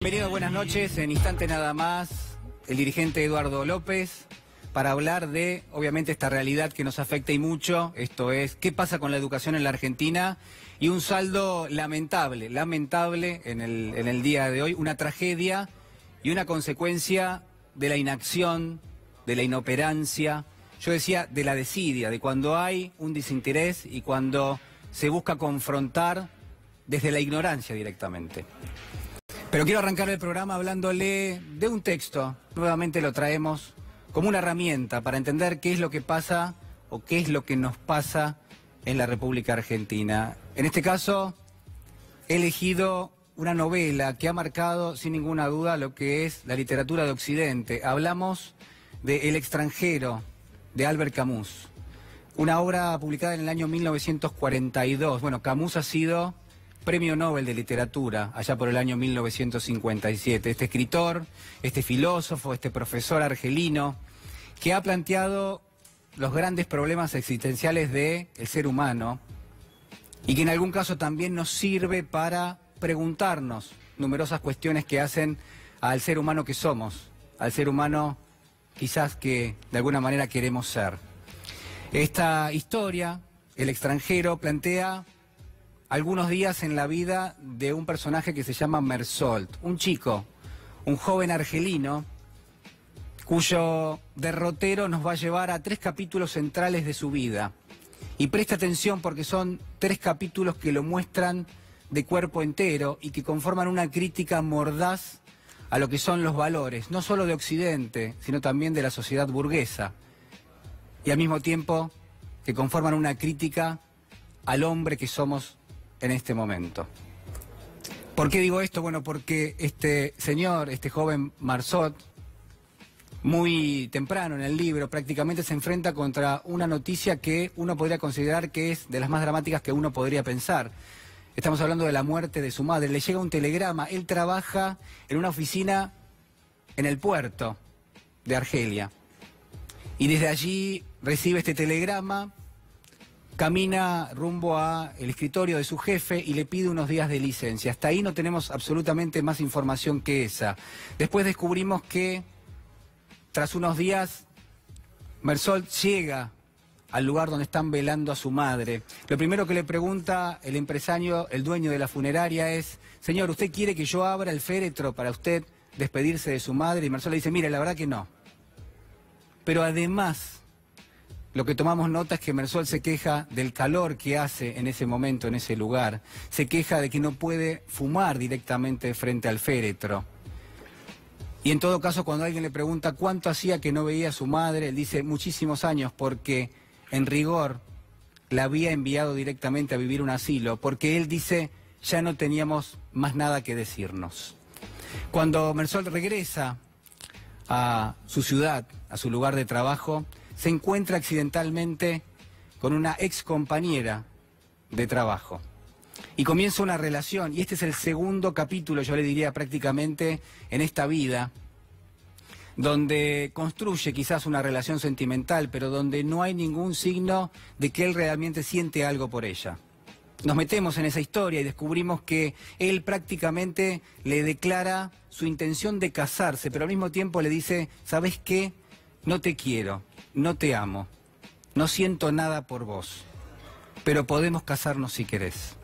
Bienvenido, buenas noches. En instante nada más, el dirigente Eduardo López, para hablar de, obviamente, esta realidad que nos afecta y mucho, esto es, qué pasa con la educación en la Argentina, y un saldo lamentable en el día de hoy, una tragedia y una consecuencia de la inacción, de la inoperancia, yo decía, de la desidia, de cuando hay un desinterés y cuando se busca confrontar desde la ignorancia directamente. Pero quiero arrancar el programa hablándole de un texto, nuevamente lo traemos como una herramienta para entender qué es lo que pasa o qué es lo que nos pasa en la República Argentina. En este caso, he elegido una novela que ha marcado sin ninguna duda lo que es la literatura de Occidente. Hablamos de El extranjero, de Albert Camus, una obra publicada en el año 1942. Bueno, Camus ha sido Premio Nobel de Literatura allá por el año 1957. Este escritor, este filósofo, este profesor argelino, que ha planteado los grandes problemas existenciales del ser humano y que en algún caso también nos sirve para preguntarnos numerosas cuestiones que hacen al ser humano que somos, al ser humano quizás que de alguna manera queremos ser. Esta historia, El extranjero, plantea algunos días en la vida de un personaje que se llama Mersault, un chico, un joven argelino, cuyo derrotero nos va a llevar a 3 capítulos centrales de su vida. Y presta atención porque son 3 capítulos que lo muestran de cuerpo entero y que conforman una crítica mordaz a lo que son los valores, no solo de Occidente, sino también de la sociedad burguesa. Y al mismo tiempo que conforman una crítica al hombre que somos en este momento. ¿Por qué digo esto? Bueno, porque este señor, este joven Mersault, muy temprano en el libro, prácticamente se enfrenta contra una noticia que uno podría considerar que es de las más dramáticas que uno podría pensar. Estamos hablando de la muerte de su madre. Le llega un telegrama. Él trabaja en una oficina en el puerto de Argelia. Y desde allí recibe este telegrama, camina rumbo al escritorio de su jefe y le pide unos días de licencia. Hasta ahí no tenemos absolutamente más información que esa. Después descubrimos que, tras unos días, Mersault llega al lugar donde están velando a su madre. Lo primero que le pregunta el empresario, el dueño de la funeraria, es: señor, ¿usted quiere que yo abra el féretro para usted despedirse de su madre? Y Mersault le dice: mire, la verdad que no. Pero además, lo que tomamos nota es que Mersault se queja del calor que hace en ese momento, en ese lugar. Se queja de que no puede fumar directamente frente al féretro. Y en todo caso, cuando alguien le pregunta cuánto hacía que no veía a su madre, él dice muchísimos años, porque en rigor la había enviado directamente a vivir un asilo, porque él dice ya no teníamos más nada que decirnos. Cuando Mersault regresa a su ciudad, a su lugar de trabajo, se encuentra accidentalmente con una ex compañera de trabajo. Y comienza una relación, y este es el segundo capítulo, yo le diría prácticamente, en esta vida, donde construye quizás una relación sentimental, pero donde no hay ningún signo de que él realmente siente algo por ella. Nos metemos en esa historia y descubrimos que él prácticamente le declara su intención de casarse, pero al mismo tiempo le dice: ¿sabes qué? No te quiero, no te amo, no siento nada por vos, pero podemos casarnos si querés.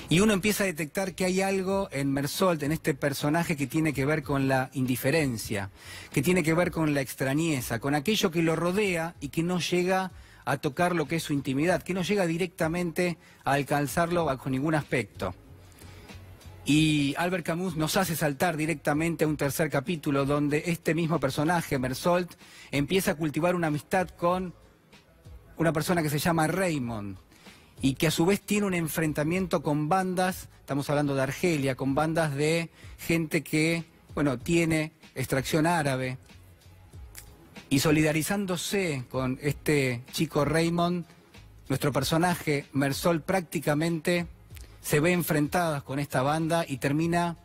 Y uno empieza a detectar que hay algo en Mersault, en este personaje, que tiene que ver con la indiferencia, que tiene que ver con la extrañeza, con aquello que lo rodea y que no llega a tocar lo que es su intimidad, que no llega directamente a alcanzarlo bajo ningún aspecto. Y Albert Camus nos hace saltar directamente a un tercer capítulo donde este mismo personaje, Mersault, empieza a cultivar una amistad con una persona que se llama Raymond y que a su vez tiene un enfrentamiento con bandas, estamos hablando de Argelia, con bandas de gente que, bueno, tiene extracción árabe. Y solidarizándose con este chico Raymond, nuestro personaje Mersault prácticamente se ve enfrentadas con esta banda y termina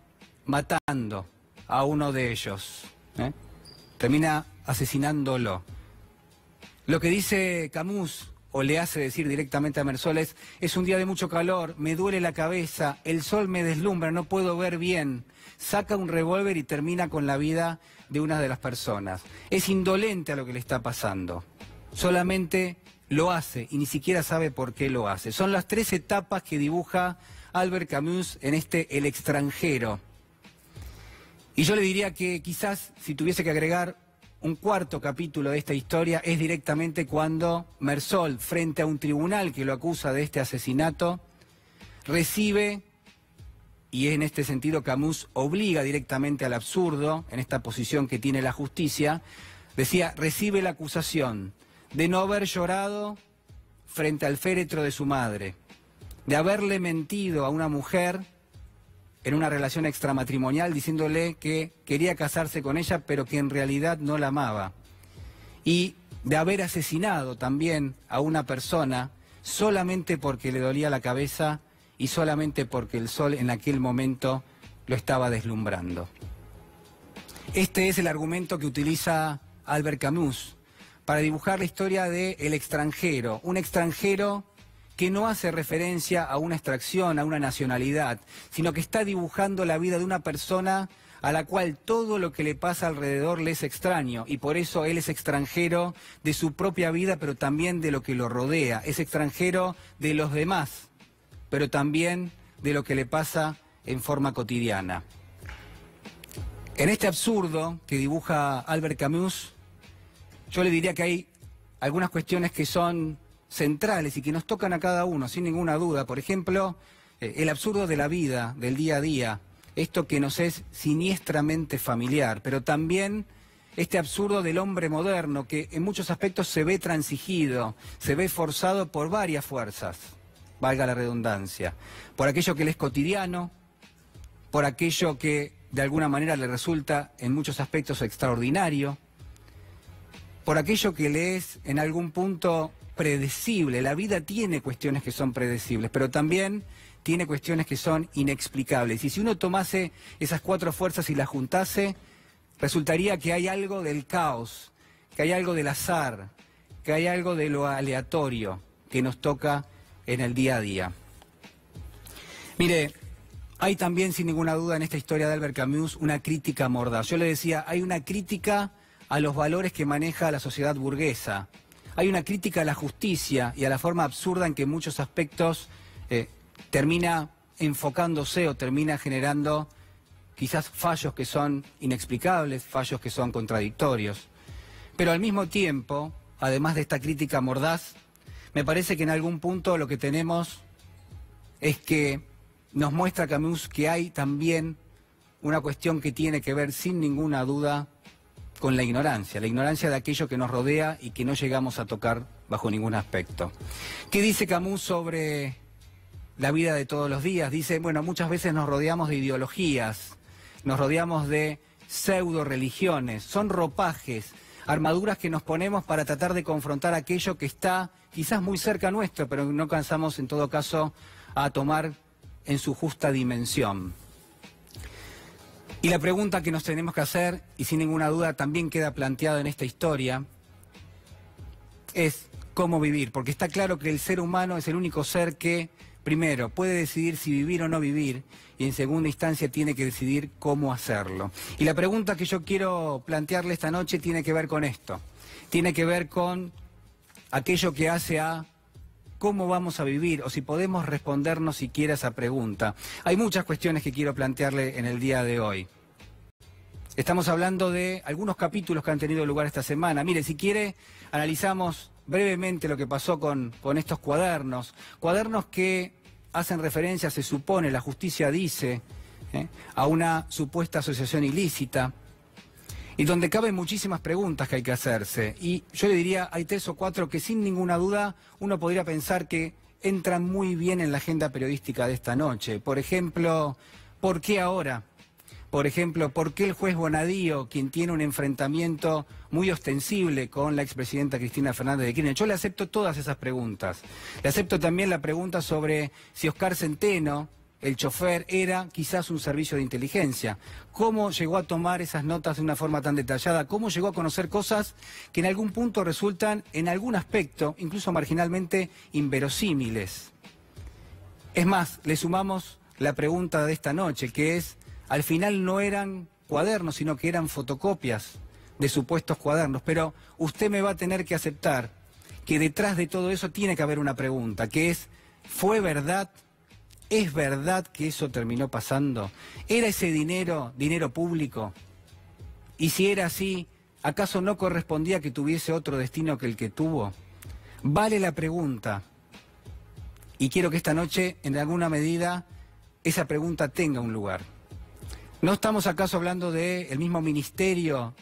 matando a uno de ellos, termina asesinándolo. Lo que dice Camus o le hace decir directamente a Mersol es un día de mucho calor, me duele la cabeza, el sol me deslumbra, no puedo ver bien. Saca un revólver y termina con la vida de una de las personas. Es indolente a lo que le está pasando. Solamente lo hace y ni siquiera sabe por qué lo hace. Son las 3 etapas que dibuja Albert Camus en El extranjero. Y yo le diría que quizás si tuviese que agregar un cuarto capítulo de esta historia es directamente cuando Mersol, frente a un tribunal que lo acusa de este asesinato, recibe, y en este sentido Camus obliga directamente al absurdo, en esta posición que tiene la justicia, decía, recibe la acusación de no haber llorado frente al féretro de su madre, de haberle mentido a una mujer en una relación extramatrimonial diciéndole que quería casarse con ella pero que en realidad no la amaba, y de haber asesinado también a una persona solamente porque le dolía la cabeza y solamente porque el sol en aquel momento lo estaba deslumbrando. Este es el argumento que utiliza Albert Camus para dibujar la historia de El extranjero, un extranjero que no hace referencia a una extracción, a una nacionalidad, sino que está dibujando la vida de una persona a la cual todo lo que le pasa alrededor le es extraño, y por eso él es extranjero de su propia vida, pero también de lo que lo rodea, es extranjero de los demás, pero también de lo que le pasa en forma cotidiana. En este absurdo que dibuja Albert Camus, yo le diría que hay algunas cuestiones que son centrales y que nos tocan a cada uno, sin ninguna duda. Por ejemplo, el absurdo de la vida, del día a día, esto que nos es siniestramente familiar, pero también este absurdo del hombre moderno, que en muchos aspectos se ve transigido, se ve forzado por varias fuerzas, valga la redundancia, por aquello que le es cotidiano, por aquello que de alguna manera le resulta en muchos aspectos extraordinario, por aquello que le es en algún punto predecible. La vida tiene cuestiones que son predecibles, pero también tiene cuestiones que son inexplicables. Y si uno tomase esas 4 fuerzas y las juntase, resultaría que hay algo del caos, que hay algo del azar, que hay algo de lo aleatorio que nos toca en el día a día. Mire, hay también sin ninguna duda en esta historia de Albert Camus una crítica mordaz. Yo le decía, hay una crítica a los valores que maneja la sociedad burguesa. Hay una crítica a la justicia y a la forma absurda en que en muchos aspectos termina enfocándose o termina generando quizás fallos que son inexplicables, fallos que son contradictorios. Pero al mismo tiempo, además de esta crítica mordaz, me parece que en algún punto lo que tenemos es que nos muestra Camus que hay también una cuestión que tiene que ver sin ninguna duda con la ignorancia de aquello que nos rodea y que no llegamos a tocar bajo ningún aspecto. ¿Qué dice Camus sobre la vida de todos los días? Dice, bueno, muchas veces nos rodeamos de ideologías, nos rodeamos de pseudo religiones, son ropajes, armaduras que nos ponemos para tratar de confrontar aquello que está quizás muy cerca nuestro, pero no alcanzamos en todo caso a tomar en su justa dimensión. Y la pregunta que nos tenemos que hacer, y sin ninguna duda también queda planteada en esta historia, es cómo vivir, porque está claro que el ser humano es el único ser que, primero, puede decidir si vivir o no vivir, y en segunda instancia tiene que decidir cómo hacerlo. Y la pregunta que yo quiero plantearle esta noche tiene que ver con esto, tiene que ver con aquello que hace a cómo vamos a vivir, o si podemos respondernos siquiera esa pregunta. Hay muchas cuestiones que quiero plantearle en el día de hoy. Estamos hablando de algunos capítulos que han tenido lugar esta semana. Mire, si quiere, analizamos brevemente lo que pasó con estos cuadernos. Cuadernos que hacen referencia, se supone, la justicia dice, a una supuesta asociación ilícita, y donde caben muchísimas preguntas que hay que hacerse. Y yo le diría, hay 3 o 4 que sin ninguna duda uno podría pensar que entran muy bien en la agenda periodística de esta noche. Por ejemplo, ¿por qué ahora? Por ejemplo, ¿por qué el juez Bonadío, quien tiene un enfrentamiento muy ostensible con la expresidenta Cristina Fernández de Kirchner? Yo le acepto todas esas preguntas. Le acepto también la pregunta sobre si Oscar Centeno, el chofer, era quizás un servicio de inteligencia. ¿Cómo llegó a tomar esas notas de una forma tan detallada? ¿Cómo llegó a conocer cosas que en algún punto resultan, en algún aspecto, incluso marginalmente, inverosímiles? Es más, le sumamos la pregunta de esta noche, que es, al final no eran cuadernos, sino que eran fotocopias de supuestos cuadernos. Pero usted me va a tener que aceptar que detrás de todo eso tiene que haber una pregunta, que es, ¿fue verdad? ¿Es verdad que eso terminó pasando? ¿Era ese dinero público? Y si era así, ¿acaso no correspondía que tuviese otro destino que el que tuvo? Vale la pregunta. Y quiero que esta noche, en alguna medida, esa pregunta tenga un lugar. ¿No estamos acaso hablando del mismo Ministerio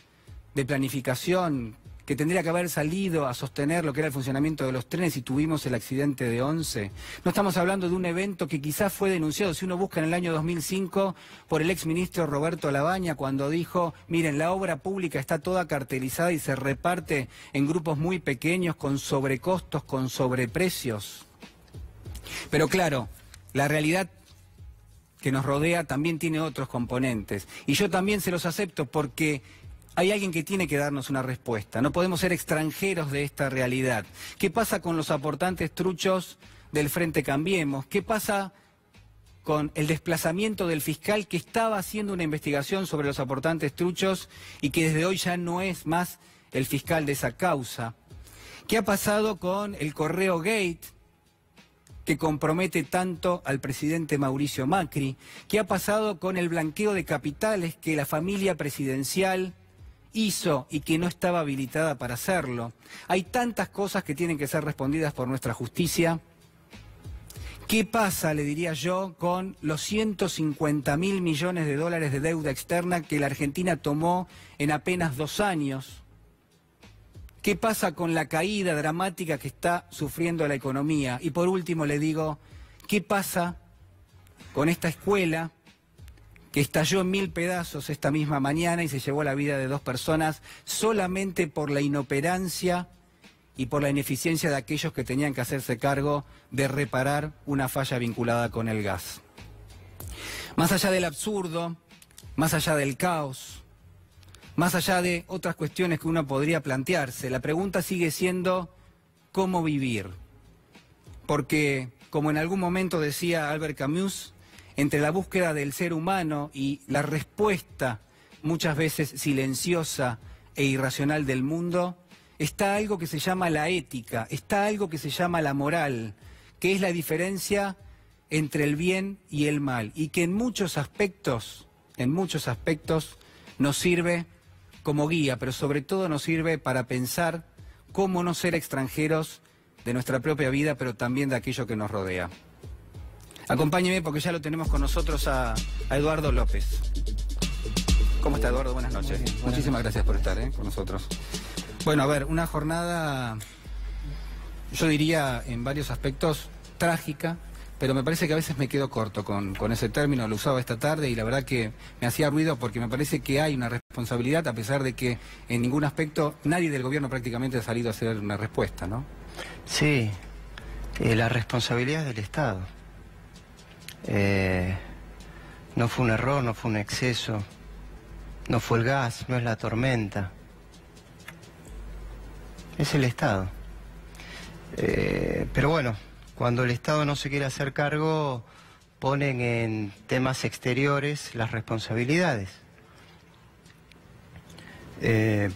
de Planificación que tendría que haber salido a sostener lo que era el funcionamiento de los trenes y tuvimos el accidente de Once? No estamos hablando de un evento que quizás fue denunciado, si uno busca, en el año 2005 por el exministro Roberto Labaña, cuando dijo, miren, la obra pública está toda cartelizada y se reparte en grupos muy pequeños, con sobrecostos, con sobreprecios. Pero claro, la realidad que nos rodea también tiene otros componentes. Y yo también se los acepto porque hay alguien que tiene que darnos una respuesta. No podemos ser extranjeros de esta realidad. ¿Qué pasa con los aportantes truchos del Frente Cambiemos? ¿Qué pasa con el desplazamiento del fiscal que estaba haciendo una investigación sobre los aportantes truchos y que desde hoy ya no es más el fiscal de esa causa? ¿Qué ha pasado con el Correo Gate, que compromete tanto al presidente Mauricio Macri? ¿Qué ha pasado con el blanqueo de capitales que la familia presidencial hizo y que no estaba habilitada para hacerlo? Hay tantas cosas que tienen que ser respondidas por nuestra justicia. ¿Qué pasa, le diría yo, con los 150.000 millones de dólares de deuda externa que la Argentina tomó en apenas 2 años? ¿Qué pasa con la caída dramática que está sufriendo la economía? Y por último le digo, ¿qué pasa con esta escuela que estalló en 1000 pedazos esta misma mañana y se llevó la vida de 2 personas solamente por la inoperancia y por la ineficiencia de aquellos que tenían que hacerse cargo de reparar una falla vinculada con el gas? Más allá del absurdo, más allá del caos, más allá de otras cuestiones que uno podría plantearse, la pregunta sigue siendo ¿cómo vivir? Porque, como en algún momento decía Albert Camus, entre la búsqueda del ser humano y la respuesta, muchas veces silenciosa e irracional del mundo, está algo que se llama la ética, está algo que se llama la moral, que es la diferencia entre el bien y el mal, y que en muchos aspectos nos sirve como guía, pero sobre todo nos sirve para pensar cómo no ser extranjeros de nuestra propia vida, pero también de aquello que nos rodea. Acompáñeme porque ya lo tenemos con nosotros a Eduardo López. ¿Cómo está, Eduardo? Buenas noches. Bien, muchísimas gracias por estar con nosotros. Bueno, a ver, una jornada, yo diría en varios aspectos, trágica, pero me parece que a veces me quedo corto con ese término, lo usaba esta tarde y la verdad que me hacía ruido porque me parece que hay una responsabilidad, a pesar de que en ningún aspecto nadie del gobierno prácticamente ha salido a hacer una respuesta, ¿no? Sí, la responsabilidad es del Estado. No fue un error, no fue un exceso, no fue el gas, no es la tormenta. Es el Estado. Pero bueno, cuando el Estado no se quiere hacer cargo, ponen en temas exteriores las responsabilidades.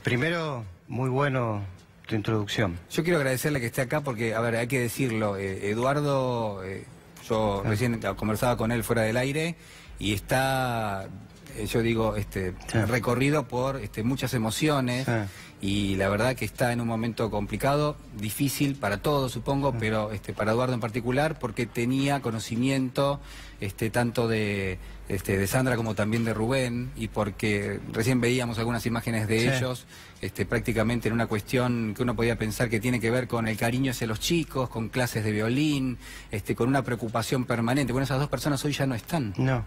Primero, muy bueno tu introducción. Yo quiero agradecerle que esté acá porque, a ver, hay que decirlo, Eduardo, yo recién conversaba con él fuera del aire y está, yo digo, recorrido por muchas emociones. Y la verdad que está en un momento complicado, difícil para todos, supongo, pero para Eduardo en particular, porque tenía conocimiento tanto de Sandra como también de Rubén, y porque recién veíamos algunas imágenes de ellos, prácticamente en una cuestión que uno podía pensar que tiene que ver con el cariño hacia los chicos, con clases de violín, con una preocupación permanente. Bueno, esas 2 personas hoy ya no están. No.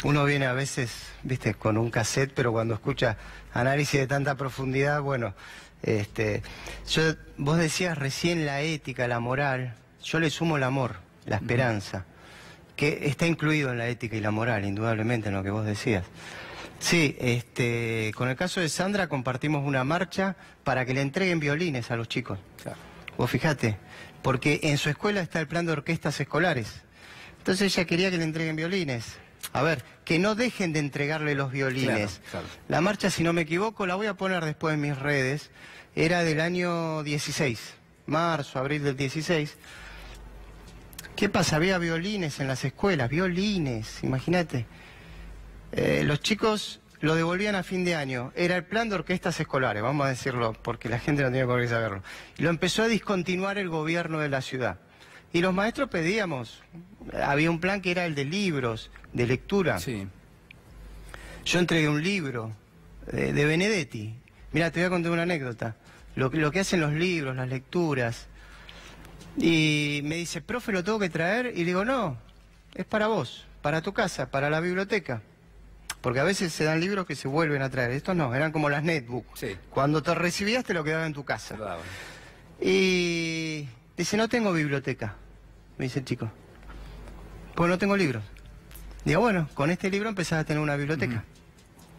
Uno viene a veces, viste, con un cassette, pero cuando escucha análisis de tanta profundidad, bueno, vos decías recién la ética, la moral, yo le sumo el amor. la esperanza, que está incluido en la ética y la moral, indudablemente, en lo que vos decías. Sí, con el caso de Sandra compartimos una marcha para que le entreguen violines a los chicos. Claro. Vos fijate, porque en su escuela está el plan de orquestas escolares. Entonces ella quería que le entreguen violines. A ver, que no dejen de entregarle los violines. Claro. La marcha, si no me equivoco, la voy a poner después en mis redes, era del año 16, marzo, abril del 16. ¿Qué pasa? Había violines en las escuelas, violines, imagínate. Los chicos lo devolvían a fin de año. Era el plan de orquestas escolares, vamos a decirlo, porque la gente no tiene por qué saberlo. Y lo empezó a discontinuar el gobierno de la ciudad. Y los maestros pedíamos, había un plan que era el de libros, de lectura. Sí. Yo entregué un libro de Benedetti. Mira, te voy a contar una anécdota. Lo que hacen los libros, las lecturas. Y me dice, profe, ¿lo tengo que traer? Y le digo, no, es para vos, para tu casa, para la biblioteca. Porque a veces se dan libros que se vuelven a traer. Estos no, eran como las netbooks. Sí. Cuando te recibías te lo quedaba en tu casa. Claro. Y dice, no tengo biblioteca, me dice el chico. Pues no tengo libros. Digo, bueno, con este libro empezás a tener una biblioteca.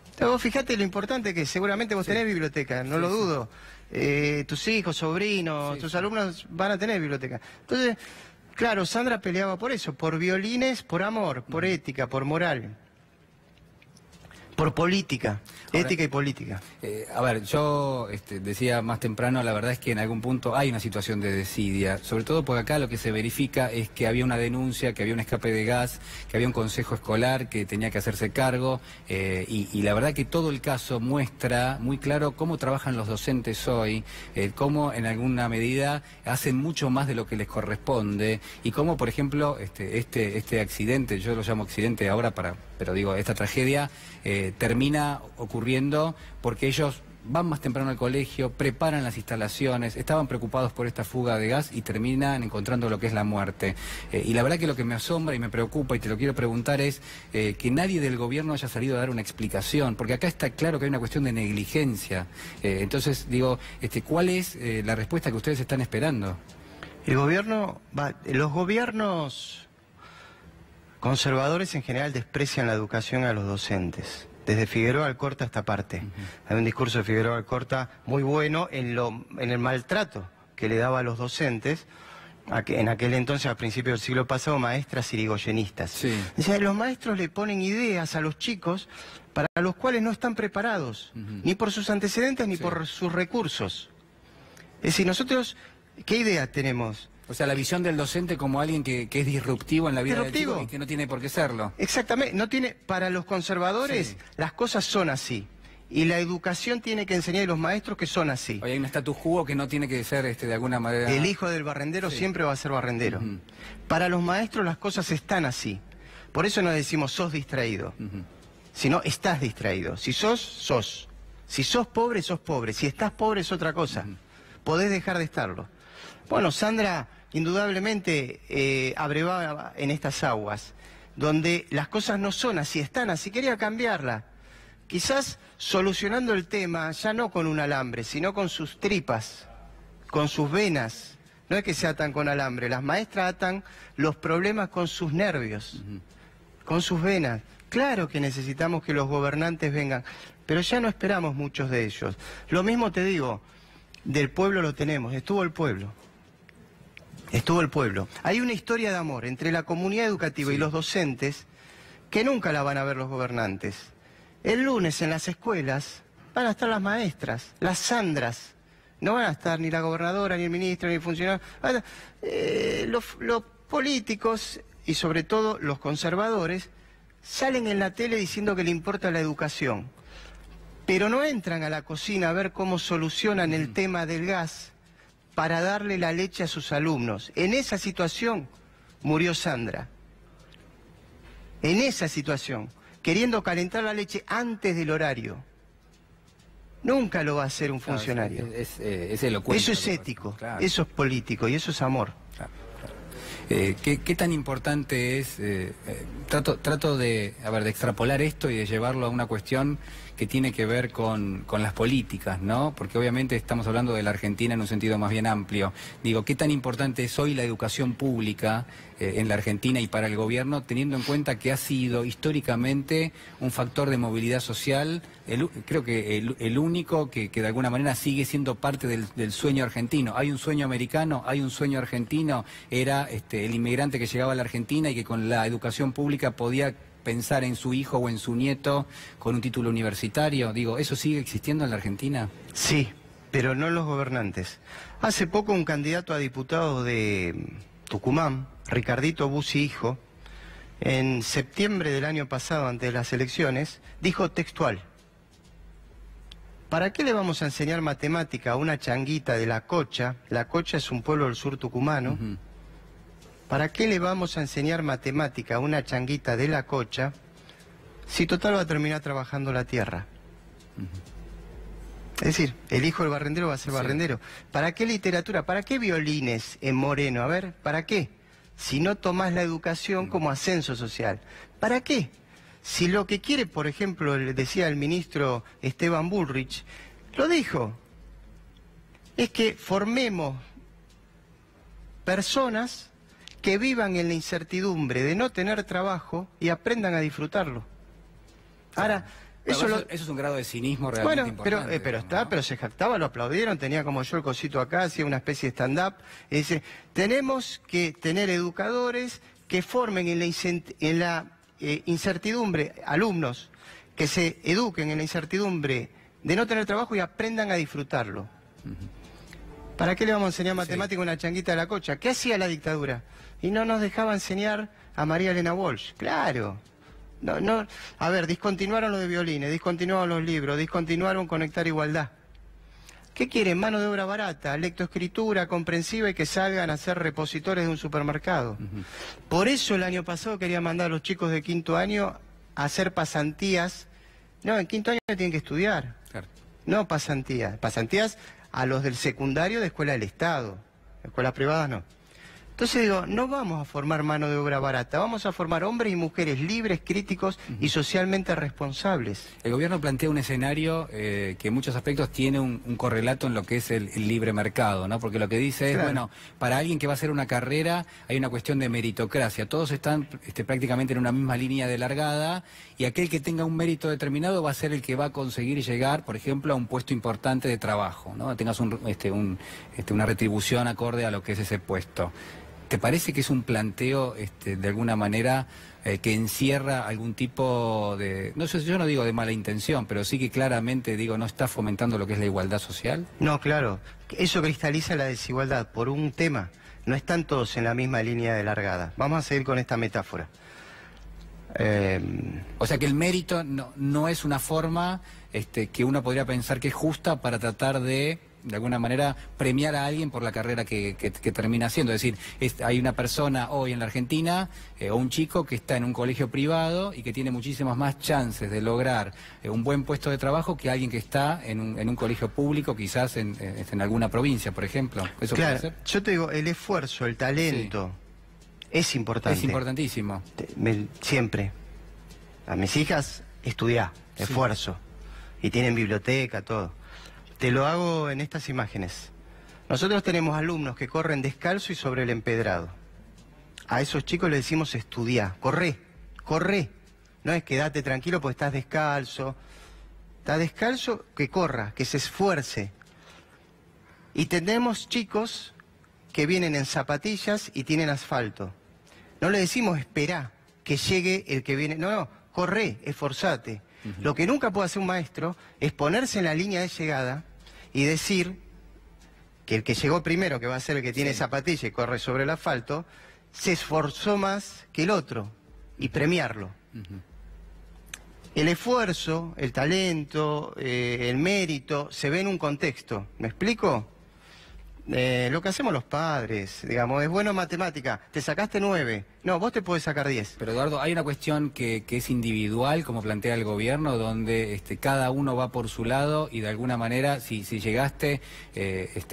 Entonces, vos fijate lo importante que seguramente vos tenés biblioteca, no lo dudo. Tus hijos, sobrinos, tus alumnos van a tener biblioteca. Entonces, claro, Sandra peleaba por eso, por violines, por amor, por ética, por moral. Por política, ética y política. A ver, yo decía más temprano, la verdad es que en algún punto hay una situación de desidia, sobre todo porque acá lo que se verifica es que había una denuncia, que había un escape de gas, que había un consejo escolar que tenía que hacerse cargo, y la verdad que todo el caso muestra muy claro cómo trabajan los docentes hoy, cómo en alguna medida hacen mucho más de lo que les corresponde, y cómo, por ejemplo, este accidente, yo lo llamo accidente ahora pero digo, esta tragedia termina ocurriendo porque ellos van más temprano al colegio, preparan las instalaciones, estaban preocupados por esta fuga de gas y terminan encontrando lo que es la muerte. Y la verdad que lo que me asombra y me preocupa y te lo quiero preguntar es que nadie del gobierno haya salido a dar una explicación, porque acá está claro que hay una cuestión de negligencia. Entonces, digo, ¿cuál es la respuesta que ustedes están esperando? Los gobiernos conservadores en general desprecian la educación a los docentes. Desde Figueroa Alcorta esta parte. Hay un discurso de Figueroa Alcorta muy bueno en el maltrato que le daba a los docentes, en aquel entonces, a principios del siglo pasado, maestras irigoyenistas. Sí. Decía, los maestros le ponen ideas a los chicos para los cuales no están preparados, ni por sus antecedentes ni por sus recursos. Es decir, nosotros, ¿qué idea tenemos? O sea, la visión del docente como alguien que es disruptivo en la vida del chico y que no tiene por qué serlo. Exactamente, no tiene, para los conservadores las cosas son así. Y la educación tiene que enseñar a los maestros que son así. Hoy hay un status quo que no tiene que ser de alguna manera... El hijo del barrendero siempre va a ser barrendero. Para los maestros las cosas están así. Por eso no decimos sos distraído, sino estás distraído. Si sos, sos. Si sos pobre, sos pobre. Si estás pobre es otra cosa. Podés dejar de estarlo. Bueno, Sandra indudablemente abrevaba en estas aguas, donde las cosas no son así, están así, quería cambiarla. Quizás solucionando el tema, ya no con un alambre, sino con sus tripas, con sus venas. No es que se atan con alambre, las maestras atan los problemas con sus nervios, con sus venas. Claro que necesitamos que los gobernantes vengan, pero ya no esperamos muchos de ellos. Lo mismo te digo, del pueblo lo tenemos, estuvo el pueblo. Estuvo el pueblo. Hay una historia de amor entre la comunidad educativa y los docentes que nunca la van a ver los gobernantes. El lunes en las escuelas van a estar las maestras, las Sandras. No van a estar ni la gobernadora, ni el ministro, ni el funcionario. Los políticos y sobre todo los conservadores salen en la tele diciendo que le importa la educación. Pero no entran a la cocina a ver cómo solucionan el tema del gas para darle la leche a sus alumnos. En esa situación murió Sandra. En esa situación, queriendo calentar la leche antes del horario. Nunca lo va a hacer un funcionario. Es elocuente. Eso es ético, eso es político y eso es amor. ¿Qué tan importante es? Trato de extrapolar esto y de llevarlo a una cuestión que tiene que ver con las políticas, ¿no? Porque obviamente estamos hablando de la Argentina en un sentido más bien amplio. Digo, ¿qué tan importante es hoy la educación pública en la Argentina y para el gobierno, teniendo en cuenta que ha sido históricamente un factor de movilidad social, creo que el único que de alguna manera sigue siendo parte del sueño argentino. Hay un sueño americano, hay un sueño argentino, era el inmigrante que llegaba a la Argentina y que con la educación pública podía pensar en su hijo o en su nieto con un título universitario. Digo, ¿eso sigue existiendo en la Argentina? Sí, pero no los gobernantes. Hace poco un candidato a diputado de Tucumán, Ricardito Bussi hijo, en septiembre del año pasado, antes de las elecciones, dijo textual: ¿para qué le vamos a enseñar matemática a una changuita de La Cocha? La Cocha es un pueblo del sur tucumano. ¿Para qué le vamos a enseñar matemática a una changuita de La Cocha si total va a terminar trabajando la tierra? Es decir, el hijo del barrendero va a ser barrendero. ¿Para qué literatura? ¿Para qué violines en Moreno? A ver, ¿para qué? Si no tomás la educación como ascenso social. ¿Para qué? Si lo que quiere, por ejemplo, le decía el ministro Esteban Bullrich, lo dijo, es que formemos personas que vivan en la incertidumbre de no tener trabajo y aprendan a disfrutarlo. Ahora, eso es un grado de cinismo realmente importante. Pero se jactaba, lo aplaudieron, tenía como yo el cosito acá, hacía una especie de stand-up, y dice, tenemos que tener educadores que formen en la incertidumbre, alumnos que se eduquen en la incertidumbre de no tener trabajo y aprendan a disfrutarlo. ¿Para qué le vamos a enseñar matemática a una changuita de La Cocha? ¿Qué hacía la dictadura? Y no nos dejaba enseñar a María Elena Walsh. Claro. No. A ver, discontinuaron lo de violines, discontinuaron los libros, discontinuaron Conectar Igualdad. ¿Qué quieren? Mano de obra barata, lectoescritura comprensiva y que salgan a ser repositores de un supermercado. Por eso el año pasado quería mandar a los chicos de quinto año a hacer pasantías. No, en quinto año tienen que estudiar. Claro. No pasantías. Pasantías a los del secundario de escuela del Estado. Escuelas privadas no. Entonces digo, no vamos a formar mano de obra barata, vamos a formar hombres y mujeres libres, críticos y socialmente responsables. El gobierno plantea un escenario que en muchos aspectos tiene un correlato en lo que es el libre mercado, ¿no? Porque lo que dice es, bueno, para alguien que va a hacer una carrera hay una cuestión de meritocracia, todos están prácticamente en una misma línea de largada y aquel que tenga un mérito determinado va a ser el que va a conseguir llegar, por ejemplo, a un puesto importante de trabajo, ¿no? Tengas una retribución acorde a lo que es ese puesto. ¿Te parece que es un planteo, de alguna manera, que encierra algún tipo de... No sé, yo no digo de mala intención, pero sí que claramente, digo, no está fomentando lo que es la igualdad social? No, claro. Eso cristaliza la desigualdad por un tema. No están todos en la misma línea de largada. Vamos a seguir con esta metáfora. O sea que el mérito no es una forma que uno podría pensar que es justa para tratar de alguna manera premiar a alguien por la carrera que termina haciendo. Es decir, hay una persona hoy en la Argentina o un chico que está en un colegio privado y que tiene muchísimas más chances de lograr un buen puesto de trabajo que alguien que está en un colegio público, quizás en alguna provincia, por ejemplo. ¿Eso claro, puede ser? Yo te digo, el esfuerzo, el talento, es importante. Es importantísimo. Siempre. A mis hijas, estudiá, esfuerzo. Y tienen biblioteca, todo. Te lo hago en estas imágenes. Nosotros tenemos alumnos que corren descalzo y sobre el empedrado. A esos chicos les decimos estudiá, corre. No es quédate tranquilo porque estás descalzo. Está descalzo, que corra, que se esfuerce. Y tenemos chicos que vienen en zapatillas y tienen asfalto. No le decimos esperá que llegue el que viene. No, corre, esforzate. Lo que nunca puede hacer un maestro es ponerse en la línea de llegada y decir que el que llegó primero, que va a ser el que tiene zapatilla y corre sobre el asfalto, se esforzó más que el otro y premiarlo. El esfuerzo, el talento, el mérito, se ve en un contexto. ¿Me explico? Lo que hacemos los padres, digamos, es bueno en matemática, te sacaste 9, No, vos te podés sacar 10. Pero Eduardo, hay una cuestión que es individual, como plantea el gobierno, donde cada uno va por su lado y de alguna manera, si llegaste,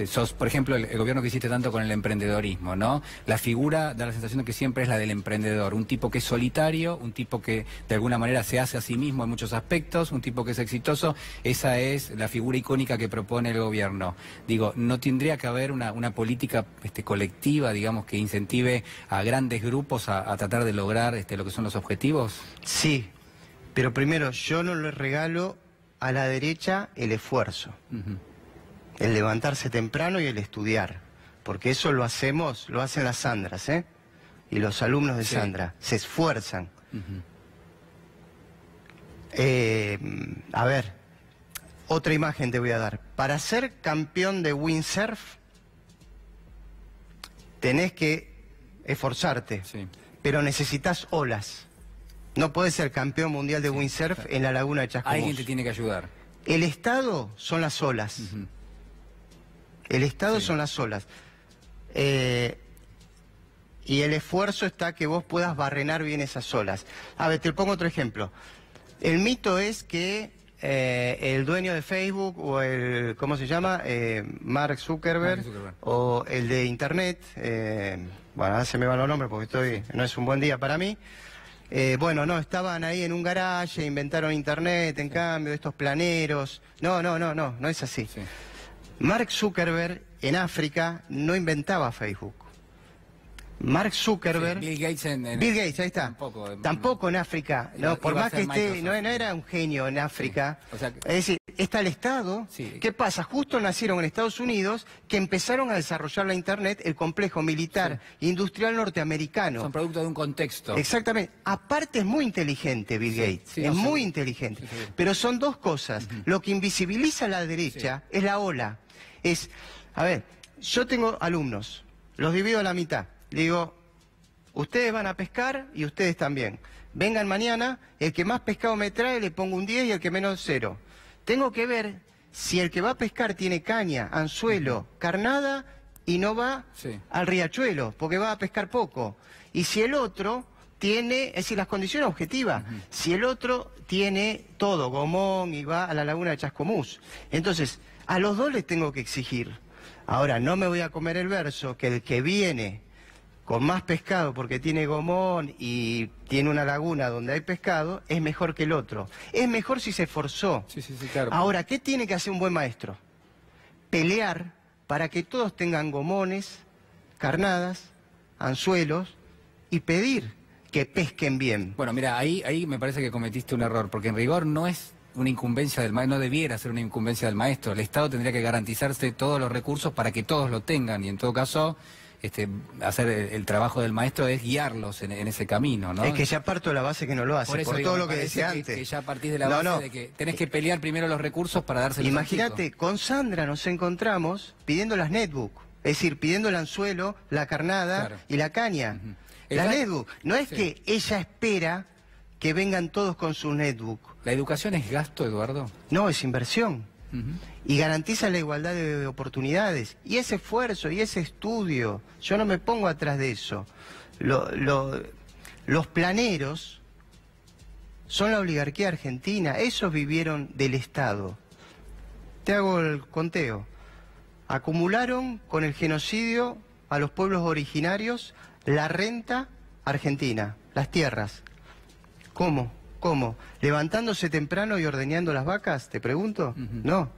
sos, por ejemplo, el gobierno que hiciste tanto con el emprendedorismo, ¿no? La figura da la sensación de que siempre es la del emprendedor, un tipo que es solitario, un tipo que de alguna manera se hace a sí mismo en muchos aspectos, un tipo que es exitoso. Esa es la figura icónica que propone el gobierno. Digo, ¿no tendría que haber una política colectiva, digamos, que incentive a grandes grupos a tratar de lograr lo que son los objetivos? Sí, pero primero, yo no le regalo a la derecha el esfuerzo, el levantarse temprano y el estudiar, porque eso lo hacen las Sandras, ¿eh? Y los alumnos de Sandra se esfuerzan. A ver, otra imagen te voy a dar. Para ser campeón de windsurf, tenés que esforzarte. Sí. Pero necesitas olas. No puedes ser campeón mundial de windsurf en la laguna de Chascomús. Alguien te tiene que ayudar. El Estado son las olas. El Estado son las olas. Y el esfuerzo está que vos puedas barrenar bien esas olas. A ver, te pongo otro ejemplo. El mito es que el dueño de Facebook o el, ¿cómo se llama? Mark Zuckerberg, o el de Internet, bueno, ahora se me van los nombres porque no es un buen día para mí. Bueno, no, estaban ahí en un garaje, inventaron Internet, en cambio, estos planeros. No es así. Sí. Mark Zuckerberg en África no inventaba Facebook. Mark Zuckerberg... Sí, Bill Gates, ahí está. Tampoco en África. No, por más que esté, no era un genio en África. Sí. O sea, es decir, está el Estado. Sí. ¿Qué pasa? Justo nacieron en Estados Unidos que empezaron a desarrollar la Internet, el complejo militar industrial norteamericano. Son producto de un contexto. Exactamente. Aparte es muy inteligente Bill Gates. Es muy inteligente. Pero son dos cosas. Lo que invisibiliza a la derecha es la ola. A ver, yo tengo alumnos, los divido a la mitad. Digo, ustedes van a pescar y ustedes también. Vengan mañana, el que más pescado me trae le pongo un 10 y el que menos 0. Tengo que ver si el que va a pescar tiene caña, anzuelo, carnada y no va al riachuelo, porque va a pescar poco. Y si el otro tiene, es decir, las condiciones objetivas, si el otro tiene todo, gomón y va a la laguna de Chascomús. Entonces, a los dos les tengo que exigir. Ahora, no me voy a comer el verso que el que viene con más pescado porque tiene gomón y tiene una laguna donde hay pescado, es mejor que el otro. Es mejor si se esforzó. Sí, claro. Ahora, ¿qué tiene que hacer un buen maestro? Pelear para que todos tengan gomones, carnadas, anzuelos y pedir que pesquen bien. Bueno, mira, ahí me parece que cometiste un error, porque en rigor no es una incumbencia del maestro, no debiera ser una incumbencia del maestro. El Estado tendría que garantizarse todos los recursos para que todos lo tengan y en todo caso... hacer el trabajo del maestro es guiarlos en ese camino, ¿no? Es que ya parto de la base que no lo hace, por todo lo que decía antes. Que ya partís de la base de que tenés que pelear primero los recursos para dárselos. Imagínate, con Sandra nos encontramos pidiendo las netbook, es decir, pidiendo el anzuelo, la carnada y la caña. La netbook, no es que ella espera que vengan todos con su netbook. ¿La educación es gasto, Eduardo? No, es inversión. Y garantiza la igualdad de oportunidades. Y ese esfuerzo y ese estudio, yo no me pongo atrás de eso. Los planeros son la oligarquía argentina, esos vivieron del Estado. Te hago el conteo. Acumularon con el genocidio a los pueblos originarios la renta argentina, las tierras. ¿Cómo? ¿Cómo? ¿Levantándose temprano y ordeñando las vacas? ¿Te pregunto? No.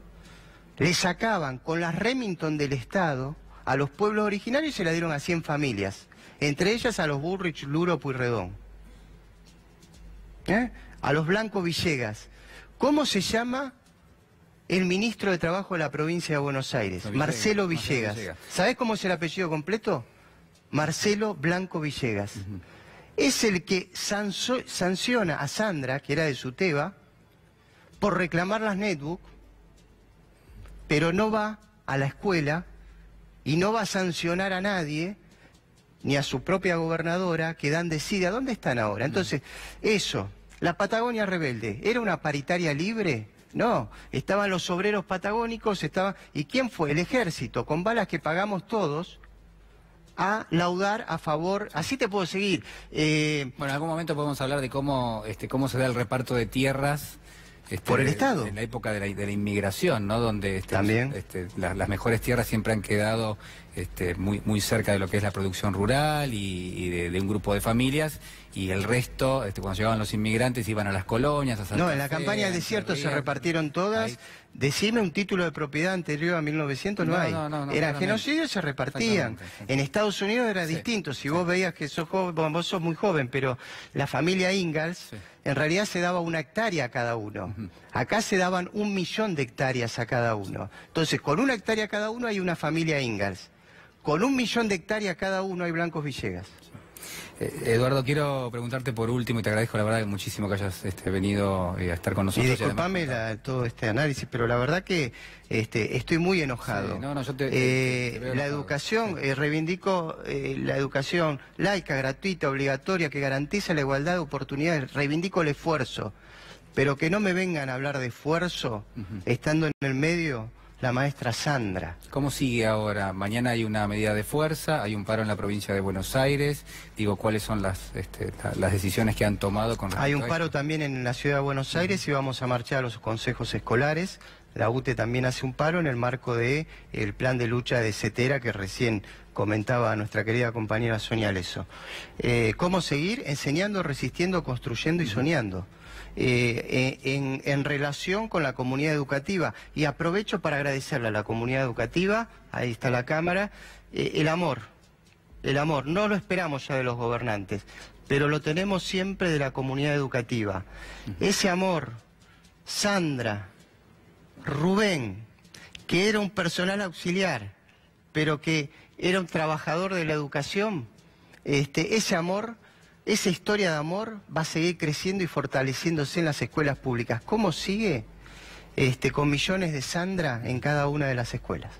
Le sacaban con las Remington del Estado a los pueblos originarios y se la dieron a 100 familias. Entre ellas a los Bullrich, Luro, Pueyrredón. A los Blanco Villegas. ¿Cómo se llama el ministro de Trabajo de la provincia de Buenos Aires? Marcelo Villegas. ¿Sabés cómo es el apellido completo? Marcelo Blanco Villegas. Es el que sanciona a Sandra, que era de Suteba, por reclamar las netbook, pero no va a la escuela y no va a sancionar a nadie, ni a su propia gobernadora, que Dan decide a dónde están ahora. Entonces, eso, la Patagonia Rebelde, ¿era una paritaria libre? No, estaban los obreros patagónicos, ¿y quién fue? El ejército, con balas que pagamos todos, a laudar a favor, así te puedo seguir. Bueno, en algún momento podemos hablar de cómo se da el reparto de tierras por el Estado. En la época de la inmigración, ¿no? Donde también las mejores tierras siempre han quedado muy cerca de lo que es la producción rural y de un grupo de familias, y el resto, cuando llegaban los inmigrantes, iban a las colonias, a Santa No, en la Fe, campaña del desierto se repartieron todas. Ahí. Decime un título de propiedad anterior a 1900, no hay. No, era genocidio y se repartían. En Estados Unidos era distinto. Si vos veías que sos joven, bueno, vos sos muy joven, pero la familia Ingalls, en realidad se daba 1 hectárea a cada uno. Acá se daban 1 millón de hectáreas a cada uno. Entonces, con 1 hectárea cada uno hay una familia Ingalls. Con 1 millón de hectáreas cada uno hay Blancos Villegas. Eduardo, quiero preguntarte por último, y te agradezco la verdad muchísimo que hayas venido a estar con nosotros. Y disculpame todo este análisis, pero la verdad que estoy muy enojado. Sí, la educación, reivindico la educación laica, gratuita, obligatoria, que garantiza la igualdad de oportunidades, reivindico el esfuerzo, pero que no me vengan a hablar de esfuerzo estando en el medio la maestra Sandra. ¿Cómo sigue ahora? Mañana hay una medida de fuerza, hay un paro en la provincia de Buenos Aires. Digo, ¿cuáles son las decisiones que han tomado con respecto a esto? Hay un paro también en la ciudad de Buenos Aires y vamos a marchar a los consejos escolares. La UTE también hace un paro en el marco del plan de lucha de CETERA que recién comentaba nuestra querida compañera Sonia Leso. ¿Cómo seguir? Enseñando, resistiendo, construyendo y soñando. En relación con la comunidad educativa, y aprovecho para agradecerle a la comunidad educativa, ahí está la cámara, el amor, no lo esperamos ya de los gobernantes, pero lo tenemos siempre de la comunidad educativa. Ese amor, Sandra, Rubén, que era un personal auxiliar, pero que era un trabajador de la educación, ese amor, esa historia de amor va a seguir creciendo y fortaleciéndose en las escuelas públicas. ¿Cómo sigue? Con millones de Sandra en cada una de las escuelas.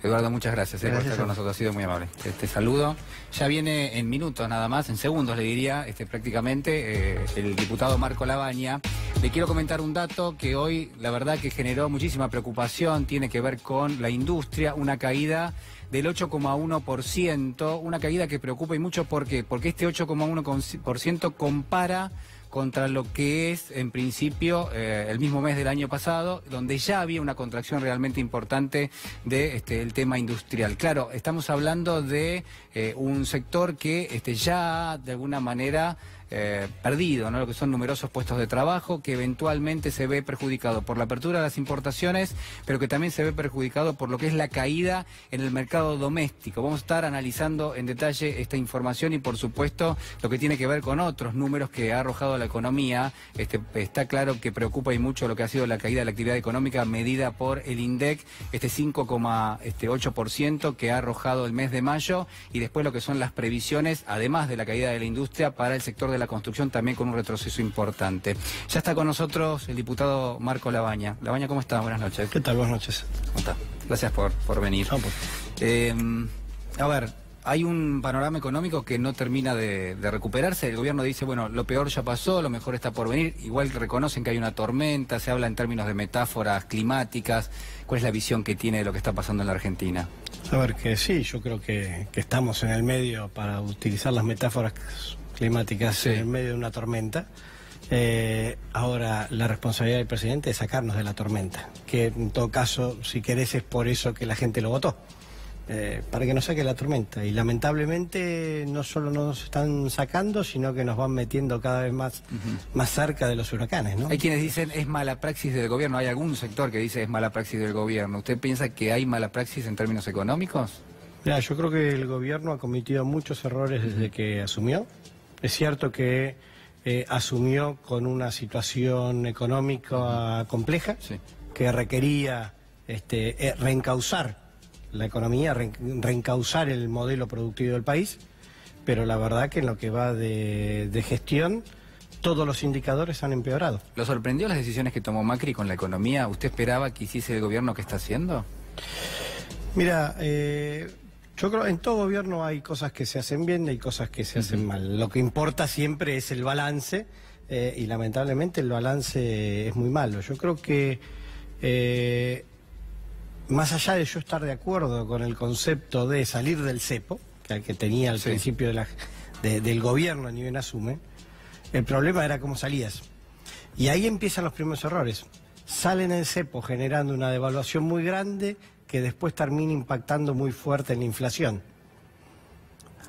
Eduardo, muchas gracias, por estar con nosotros, ha sido muy amable. Te saludo. Ya viene en minutos nada más, en segundos le diría, prácticamente, el diputado Marco Labaña. Le quiero comentar un dato que hoy, la verdad, que generó muchísima preocupación, tiene que ver con la industria, una caída del 8,1%, una caída que preocupa y mucho. ¿Por qué? Porque este 8,1% compara contra lo que es, en principio, el mismo mes del año pasado, donde ya había una contracción realmente importante del tema industrial. Claro, estamos hablando de un sector que ya, de alguna manera, perdido, ¿no? Lo que son numerosos puestos de trabajo, que eventualmente se ve perjudicado por la apertura de las importaciones, pero que también se ve perjudicado por lo que es la caída en el mercado doméstico. Vamos a estar analizando en detalle esta información y, por supuesto, lo que tiene que ver con otros números que ha arrojado la economía. Está claro que preocupa y mucho lo que ha sido la caída de la actividad económica medida por el INDEC, 5,8% que ha arrojado el mes de mayo, y después lo que son las previsiones, además de la caída de la industria, para el sector de la construcción, también con un retroceso importante. Ya está con nosotros el diputado Marco Labaña. Labaña, ¿cómo está? Buenas noches. ¿Qué tal? Buenas noches. ¿Cómo está? Gracias por venir. No, pues. A ver, hay un panorama económico que no termina de recuperarse. El gobierno dice, bueno, lo peor ya pasó, lo mejor está por venir. Igual reconocen que hay una tormenta, se habla en términos de metáforas climáticas. ¿Cuál es la visión que tiene de lo que está pasando en la Argentina? A ver, que sí, yo creo que estamos en el medio, para utilizar las metáforas climáticas, sí, en el medio de una tormenta. Ahora la responsabilidad del presidente es sacarnos de la tormenta, que en todo caso, si querés, es por eso que la gente lo votó, para que nos saque la tormenta. Y lamentablemente no solo nos están sacando, sino que nos van metiendo cada vez más cerca de los huracanes, ¿no? Hay quienes dicen es mala praxis del gobierno, hay algún sector que dice es mala praxis del gobierno. ¿Usted piensa que hay mala praxis en términos económicos? Mira, yo creo que el gobierno ha cometido muchos errores desde que asumió. Es cierto que asumió con una situación económica compleja, sí, que requería reencauzar la economía, reencauzar el modelo productivo del país, pero la verdad que en lo que va de gestión, todos los indicadores han empeorado. ¿Lo sorprendió las decisiones que tomó Macri con la economía? ¿Usted esperaba que hiciese el gobierno que está haciendo? Mira, yo creo que en todo gobierno hay cosas que se hacen bien y hay cosas que se hacen mal. Lo que importa siempre es el balance, y lamentablemente el balance es muy malo. Yo creo que más allá de yo estar de acuerdo con el concepto de salir del cepo, que tenía al principio del gobierno ni bien asume, el problema era cómo salías. Y ahí empiezan los primeros errores. Salen el cepo generando una devaluación muy grande que después termina impactando muy fuerte en la inflación.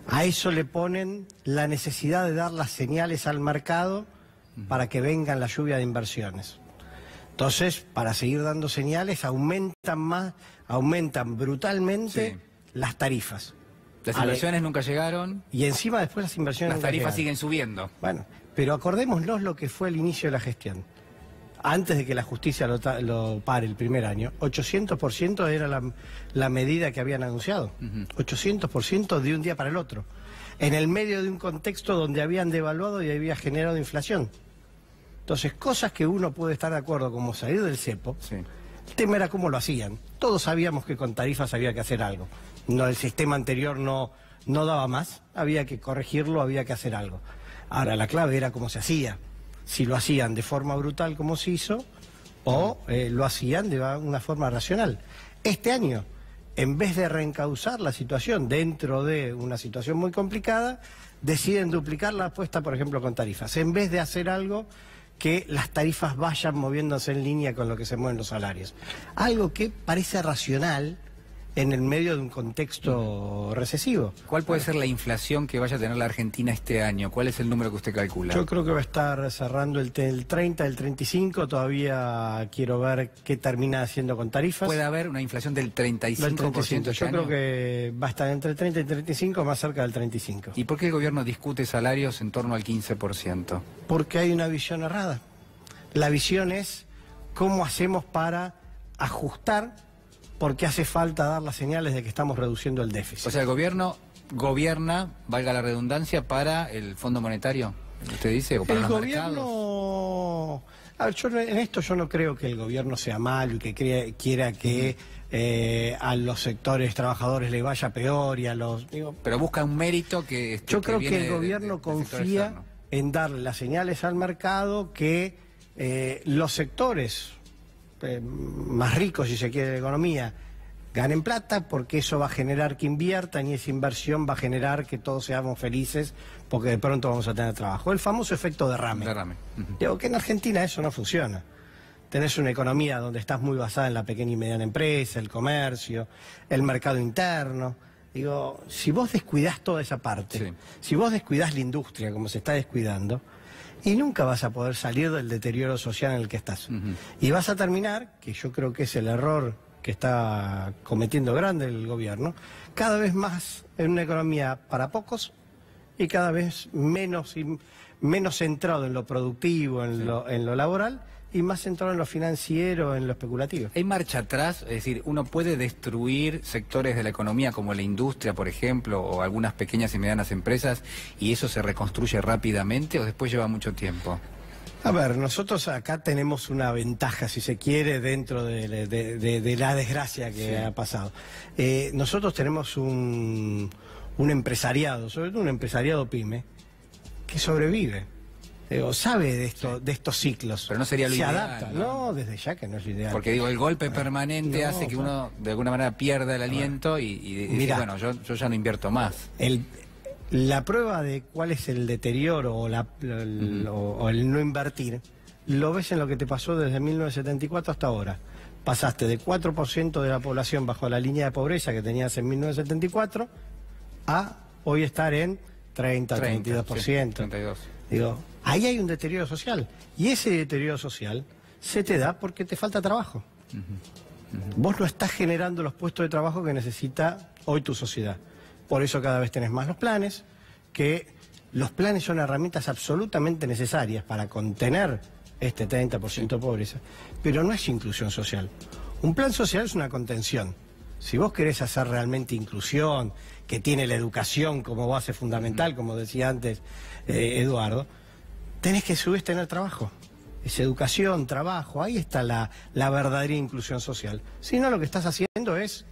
A eso le ponen la necesidad de dar las señales al mercado para que vengan la lluvia de inversiones. Entonces, para seguir dando señales, aumentan brutalmente las tarifas. Las inversiones nunca llegaron. Y encima después las inversiones las tarifas siguen subiendo. Bueno, pero acordémonos lo que fue el inicio de la gestión. Antes de que la justicia lo pare el primer año, 800% era la medida que habían anunciado. 800% de un día para el otro. En el medio de un contexto donde habían devaluado y había generado inflación. Entonces, cosas que uno puede estar de acuerdo, como salir del cepo, el tema era cómo lo hacían. Todos sabíamos que con tarifas había que hacer algo. No, el sistema anterior no daba más, había que corregirlo, había que hacer algo. Ahora, la clave era cómo se hacía. Si lo hacían de forma brutal como se hizo, o lo hacían de una forma racional. Este año, en vez de reencauzar la situación dentro de una situación muy complicada, deciden duplicar la apuesta, por ejemplo, con tarifas. En vez de hacer algo que las tarifas vayan moviéndose en línea con lo que se mueven los salarios. Algo que parece racional en el medio de un contexto recesivo. ¿Cuál puede ser la inflación que vaya a tener la Argentina este año? ¿Cuál es el número que usted calcula? Yo creo que va a estar cerrando el 30, el 35, todavía quiero ver qué termina haciendo con tarifas. ¿Puede haber una inflación del 35%? Yo creo que va a estar entre el 30 y el 35, más cerca del 35. ¿Y por qué el gobierno discute salarios en torno al 15%? Porque hay una visión errada. La visión es cómo hacemos para ajustar, porque hace falta dar las señales de que estamos reduciendo el déficit. O sea, el gobierno gobierna, valga la redundancia, para el Fondo Monetario, ¿usted dice? ¿O para los gobierno... A ver, en esto yo no creo que el gobierno sea malo y que quiera que a los sectores trabajadores le vaya peor y a los... Pero busca un mérito que... Yo creo que el gobierno confía en darle las señales al mercado que los sectores más ricos, si se quiere, de la economía, ganen plata, porque eso va a generar que inviertan y esa inversión va a generar que todos seamos felices porque de pronto vamos a tener trabajo. El famoso efecto derrame. Digo que en Argentina eso no funciona. Tenés una economía donde estás muy basada en la pequeña y mediana empresa, el comercio, el mercado interno. Digo, si vos descuidás toda esa parte, si vos descuidás la industria como se está descuidando, y nunca vas a poder salir del deterioro social en el que estás. Y vas a terminar, que yo creo que es el error que está cometiendo grande el gobierno, cada vez más en una economía para pocos y cada vez menos centrado en lo productivo, en lo laboral, y más centrado en lo financiero, en lo especulativo. ¿Hay marcha atrás? Es decir, ¿uno puede destruir sectores de la economía como la industria, por ejemplo, o algunas pequeñas y medianas empresas, y eso se reconstruye rápidamente o después lleva mucho tiempo? A ver, nosotros acá tenemos una ventaja, si se quiere, dentro de la desgracia que ha pasado. Nosotros tenemos un empresariado, sobre todo un empresariado pyme, que sobrevive. Sabe de estos ciclos. Pero no sería lo ideal. Se adapta. No, desde ya que no es lo ideal. Porque digo, el golpe permanente hace que uno de alguna manera pierda el aliento y dice, bueno, yo ya no invierto más. La prueba de cuál es el deterioro o el no invertir, lo ves en lo que te pasó desde 1974 hasta ahora. Pasaste de 4% de la población bajo la línea de pobreza que tenías en 1974 a hoy estar en 32%. Sí, 32. Digo, ahí hay un deterioro social. Y ese deterioro social se te da porque te falta trabajo. Vos no estás generando los puestos de trabajo que necesita hoy tu sociedad. Por eso cada vez tenés más los planes, que los planes son herramientas absolutamente necesarias para contener este 30% de pobreza, pero no es inclusión social. Un plan social es una contención. Si vos querés hacer realmente inclusión, que tiene la educación como base fundamental, como decía antes Eduardo, tenés que a su vez tener trabajo. Es educación, trabajo, ahí está la verdadera inclusión social. Si no, lo que estás haciendo es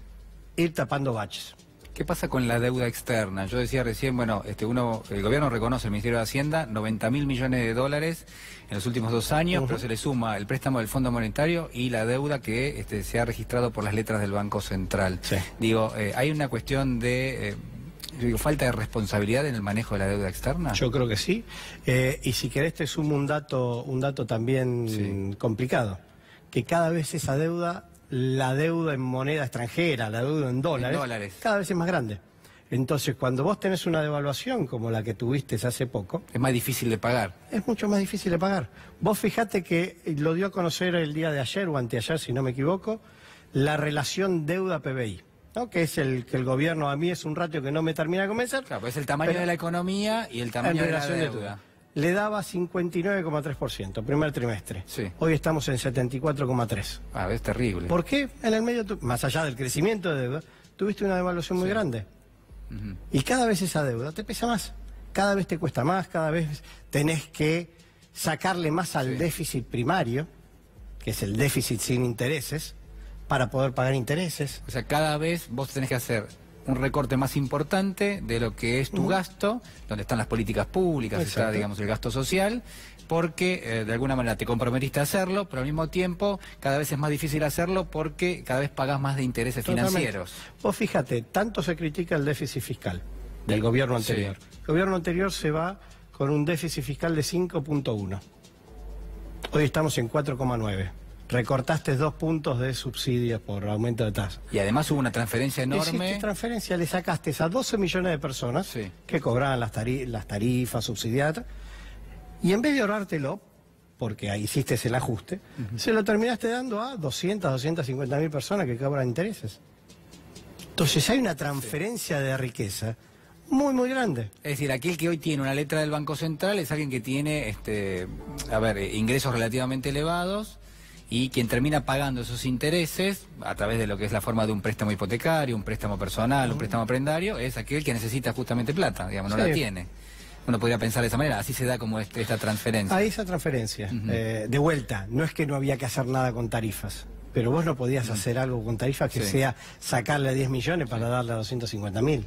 ir tapando baches. ¿Qué pasa con la deuda externa? Yo decía recién, bueno, el gobierno reconoce, el Ministerio de Hacienda, 90.000 millones de dólares en los últimos 2 años, pero se le suma el préstamo del Fondo Monetario y la deuda que se ha registrado por las letras del Banco Central. Digo, hay una cuestión de Yo digo, falta de responsabilidad en el manejo de la deuda externa. Yo creo que sí. Y si querés te sumo un dato también complicado. Que cada vez esa deuda, la deuda en moneda extranjera, la deuda en dólares, cada vez es más grande. Entonces, cuando vos tenés una devaluación como la que tuviste hace poco... Es más difícil de pagar. Es mucho más difícil de pagar. Vos fijate que lo dio a conocer el día de ayer o anteayer, si no me equivoco, la relación deuda-PBI, ¿no? Que es el gobierno, a mí es un ratio que no me termina de convencer. Claro, pues es el tamaño de la economía y el tamaño de la deuda. Le daba 59,3%, primer trimestre. Sí. Hoy estamos en 74,3%. Ah, es terrible. ¿Por qué? En el medio, más allá del crecimiento de deuda, tuviste una devaluación muy grande. Y cada vez esa deuda te pesa más, cada vez te cuesta más, cada vez tenés que sacarle más al déficit primario, que es el déficit sin intereses, para poder pagar intereses. O sea, cada vez vos tenés que hacer un recorte más importante de lo que es tu gasto, donde están las políticas públicas, está, digamos, el gasto social, porque de alguna manera te comprometiste a hacerlo, pero al mismo tiempo cada vez es más difícil hacerlo porque cada vez pagás más de intereses financieros. Vos fíjate, tanto se critica el déficit fiscal del gobierno anterior. El gobierno anterior se va con un déficit fiscal de 5,1. Hoy estamos en 4,9. Recortaste 2 puntos de subsidios por aumento de tasa. Y además hubo una transferencia enorme. Hiciste transferencia, le sacaste a 12 millones de personas que cobraban las tarifas subsidiadas, y en vez de ahorrártelo, porque ahí hiciste el ajuste, se lo terminaste dando a 250.000 personas que cobran intereses. Entonces hay una transferencia de riqueza muy, muy grande. Es decir, aquel que hoy tiene una letra del Banco Central es alguien que tiene, ingresos relativamente elevados, y quien termina pagando esos intereses a través de lo que es la forma de un préstamo hipotecario, un préstamo personal, un préstamo prendario, es aquel que necesita justamente plata, digamos, no la tiene. Uno podría pensar de esa manera, así se da como esta transferencia. Hay esa transferencia, de vuelta, no es que no había que hacer nada con tarifas, pero vos no podías hacer algo con tarifas que sea sacarle 10 millones para darle a 250.000.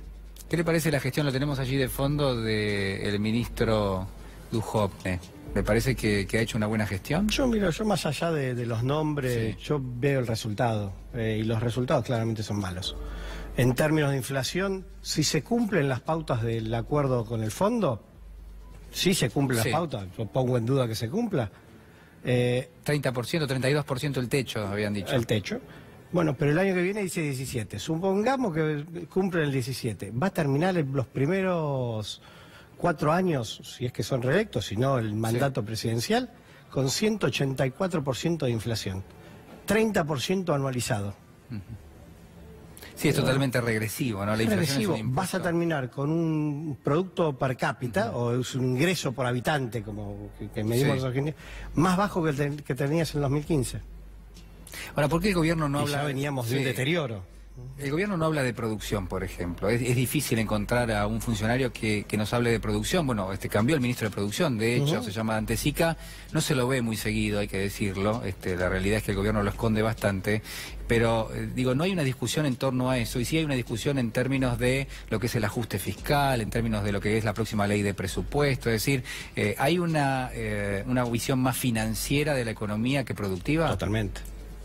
¿Qué le parece la gestión? Lo tenemos allí de fondo del ministro Duhovne. ¿Le parece que ha hecho una buena gestión? Yo más allá de los nombres, yo veo el resultado, y los resultados claramente son malos. En términos de inflación, si se cumplen las pautas del acuerdo con el fondo, sí se cumplen las pautas, yo pongo en duda que se cumpla. 30%, 32% el techo, habían dicho. El techo. Bueno, pero el año que viene dice 17. Supongamos que cumplen el 17. Va a terminar los primeros 4 años, si es que son reelectos, si no el mandato presidencial, con 184% de inflación. 30% anualizado. Sí, es totalmente regresivo, ¿no? La inflación es un impuesto. Vas a terminar con un producto per cápita, o es un ingreso por habitante, como que medimos los argentinos, más bajo que el que tenías en 2015. Ahora, ¿por qué el gobierno no habla? Ya veníamos de un deterioro. El gobierno no habla de producción, por ejemplo. Es difícil encontrar a un funcionario que nos hable de producción. Bueno, cambió el ministro de Producción, de hecho, se llama Dante Sica. No se lo ve muy seguido, hay que decirlo. La realidad es que el gobierno lo esconde bastante. Pero, no hay una discusión en torno a eso. Y sí hay una discusión en términos de lo que es el ajuste fiscal, en términos de lo que es la próxima ley de presupuesto. Es decir, hay una visión más financiera de la economía que productiva. Totalmente.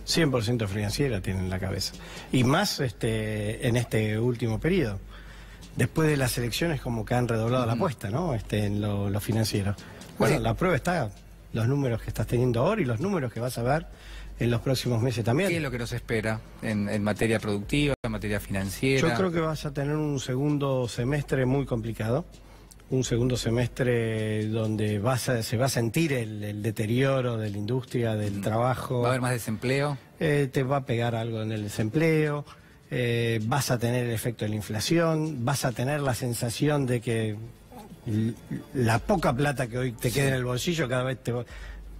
100% financiera tienen en la cabeza. Y más en este último periodo. Después de las elecciones como que han redoblado la apuesta, ¿no? En lo financiero. Bueno, la prueba está, los números que estás teniendo ahora y los números que vas a ver en los próximos meses también. ¿Qué es lo que nos espera en materia productiva, en materia financiera? Yo creo que vas a tener un segundo semestre muy complicado. Un segundo semestre donde se va a sentir el deterioro de la industria, del trabajo. ¿Va a haber más desempleo? Te va a pegar algo en el desempleo, vas a tener el efecto de la inflación, vas a tener la sensación de que la poca plata que hoy te queda en el bolsillo cada vez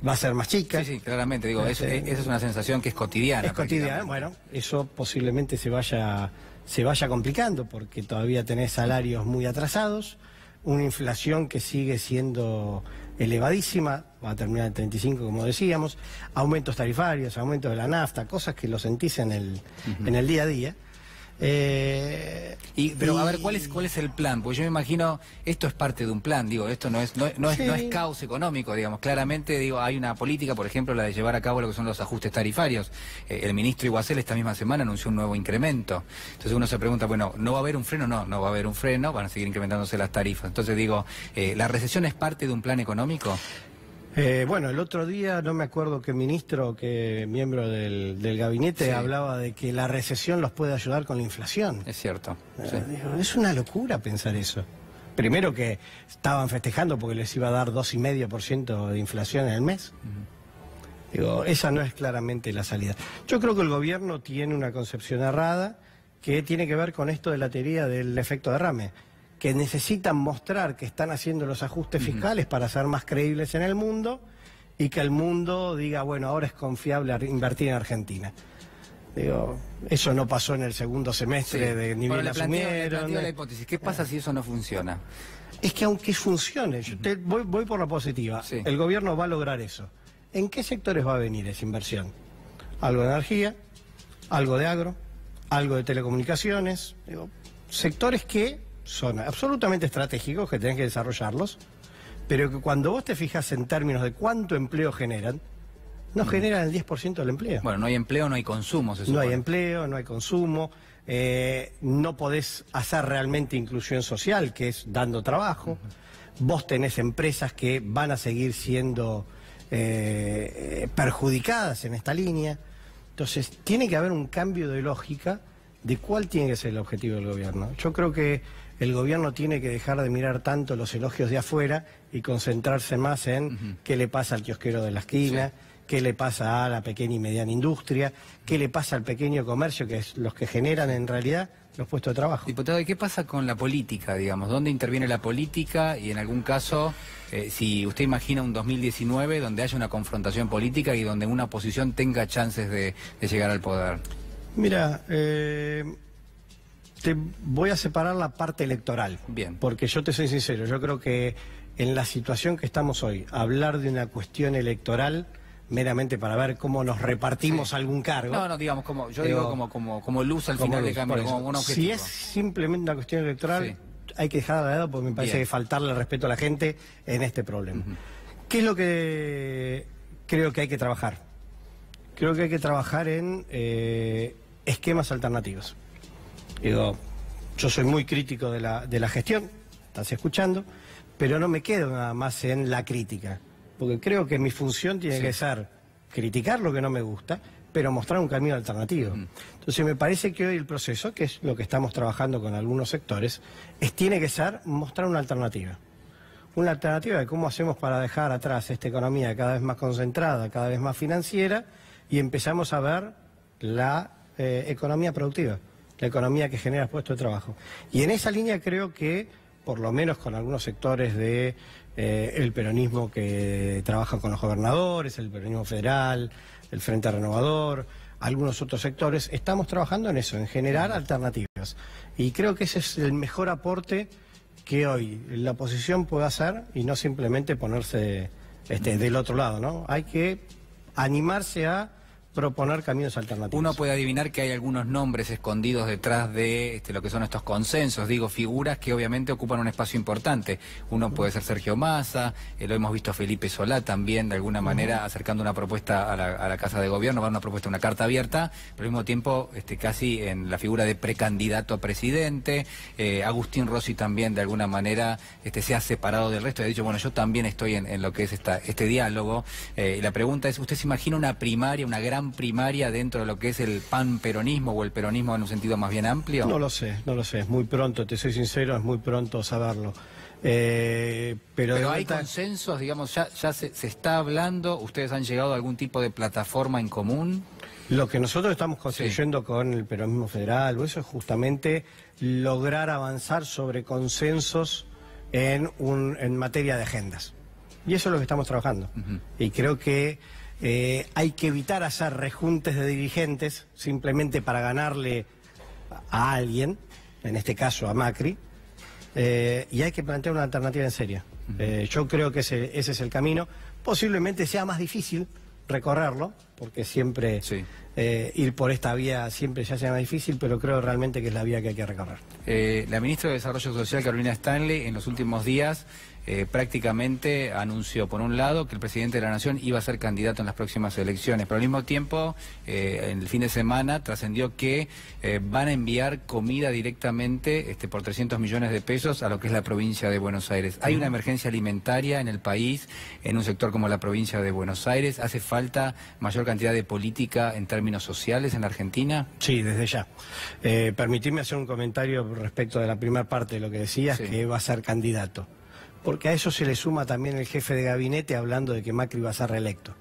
va a ser más chica. Sí, claramente, esa es una sensación que es cotidiana. Es cotidiana, bueno, eso posiblemente se vaya complicando porque todavía tenés salarios muy atrasados, una inflación que sigue siendo elevadísima, va a terminar en 35 como decíamos, aumentos tarifarios, aumentos de la nafta, cosas que lo sentís en el día a día. Pero a ver, ¿cuál es el plan? Pues yo me imagino, esto es parte de un plan, digo, esto no es caos económico, digamos, claramente, digo, hay una política, por ejemplo, la de llevar a cabo lo que son los ajustes tarifarios. El ministro Iguacel esta misma semana anunció un nuevo incremento. Entonces uno se pregunta, bueno, ¿no va a haber un freno? No va a haber un freno, van a seguir incrementándose las tarifas. Entonces digo, ¿la recesión es parte de un plan económico? Bueno, el otro día, no me acuerdo qué ministro, qué miembro del gabinete hablaba de que la recesión los puede ayudar con la inflación. Es cierto. Sí. Es una locura pensar eso. Primero que estaban festejando porque les iba a dar 2,5% de inflación en el mes. Digo, esa no es claramente la salida. Yo creo que el gobierno tiene una concepción errada que tiene que ver con esto de la teoría del efecto derrame, que necesitan mostrar que están haciendo los ajustes fiscales para ser más creíbles en el mundo y que el mundo diga, bueno, ahora es confiable invertir en Argentina. Digo, eso no pasó en el segundo semestre de ni bien asumieron. La hipótesis, ¿qué pasa si eso no funciona? Es que aunque funcione, yo voy por la positiva, el gobierno va a lograr eso. ¿En qué sectores va a venir esa inversión? Algo de energía, algo de agro, algo de telecomunicaciones, digo, sectores que son absolutamente estratégicos, que tenés que desarrollarlos, pero que cuando vos te fijas en términos de cuánto empleo generan, no generan el 10% del empleo. Bueno, no hay empleo, no hay consumo, se supone. No hay empleo, no hay consumo, no podés hacer realmente inclusión social, que es dando trabajo. Vos tenés empresas que van a seguir siendo perjudicadas en esta línea. Entonces, tiene que haber un cambio de lógica de cuál tiene que ser el objetivo del gobierno. Yo creo que el gobierno tiene que dejar de mirar tanto los elogios de afuera y concentrarse más en qué le pasa al kiosquero de la esquina, qué le pasa a la pequeña y mediana industria, qué le pasa al pequeño comercio, que es los que generan en realidad los puestos de trabajo. Diputado, ¿y qué pasa con la política, digamos? ¿Dónde interviene la política? Y en algún caso, si usted imagina un 2019 donde haya una confrontación política y donde una oposición tenga chances de llegar al poder. Mira, te voy a separar la parte electoral. Bien. Porque yo te soy sincero, yo creo que en la situación que estamos hoy, hablar de una cuestión electoral meramente para ver cómo nos repartimos algún cargo. No, digamos, yo digo como luz al final de cambio, como un objetivo. Si es simplemente una cuestión electoral, hay que dejarla de lado porque me parece que faltarle respeto a la gente en este problema. ¿Qué es lo que creo que hay que trabajar? Creo que hay que trabajar en esquemas alternativos. Digo, yo soy muy crítico de la gestión, estás escuchando, pero no me quedo nada más en la crítica, porque creo que mi función tiene que ser criticar lo que no me gusta, pero mostrar un camino alternativo. Entonces me parece que hoy el proceso, que es lo que estamos trabajando con algunos sectores, tiene que ser mostrar una alternativa. Una alternativa de cómo hacemos para dejar atrás esta economía cada vez más concentrada, cada vez más financiera, y empezamos a ver la economía productiva, la economía que genera puestos de trabajo. Y en esa línea creo que, por lo menos con algunos sectores de el peronismo que trabaja con los gobernadores, el peronismo federal, el Frente Renovador, algunos otros sectores, estamos trabajando en eso, en generar alternativas. Y creo que ese es el mejor aporte que hoy la oposición puede hacer y no simplemente ponerse del otro lado, ¿no? Hay que animarse a proponer caminos alternativos. Uno puede adivinar que hay algunos nombres escondidos detrás de lo que son estos consensos, digo, figuras que obviamente ocupan un espacio importante. Uno puede ser Sergio Massa, lo hemos visto a Felipe Solá también, de alguna manera, acercando una propuesta a la Casa de Gobierno, va a una propuesta, una carta abierta, pero al mismo tiempo casi en la figura de precandidato a presidente. Agustín Rossi también, de alguna manera, se ha separado del resto y ha dicho, bueno, yo también estoy en lo que es este diálogo. Y la pregunta es, ¿usted se imagina una primaria, una gran primaria dentro de lo que es el panperonismo o el peronismo en un sentido más bien amplio? No lo sé, es muy pronto, te soy sincero, es muy pronto saberlo. Pero hay consensos, digamos, ya se está hablando, ¿ustedes han llegado a algún tipo de plataforma en común? Lo que nosotros estamos construyendo con el peronismo federal, eso es justamente lograr avanzar sobre consensos en materia de agendas. Y eso es lo que estamos trabajando. Y creo que hay que evitar hacer rejuntes de dirigentes simplemente para ganarle a alguien, en este caso a Macri, y hay que plantear una alternativa en serio. Yo creo que ese es el camino. Posiblemente sea más difícil recorrerlo, porque siempre ir por esta vía siempre se hace más difícil, pero creo realmente que es la vía que hay que recorrer. La ministra de Desarrollo Social, Carolina Stanley, en los últimos días prácticamente anunció, por un lado, que el presidente de la Nación iba a ser candidato en las próximas elecciones, pero al mismo tiempo, en el fin de semana, trascendió que van a enviar comida directamente por 300 millones de pesos a lo que es la provincia de Buenos Aires. Hay una emergencia alimentaria en el país, en un sector como la provincia de Buenos Aires. ¿Hace falta mayor cantidad de política en términos sociales en la Argentina? Sí, desde ya. Permitidme hacer un comentario respecto de la primera parte de lo que decías, que va a ser candidato. Porque a eso se le suma también el jefe de gabinete hablando de que Macri va a ser reelecto.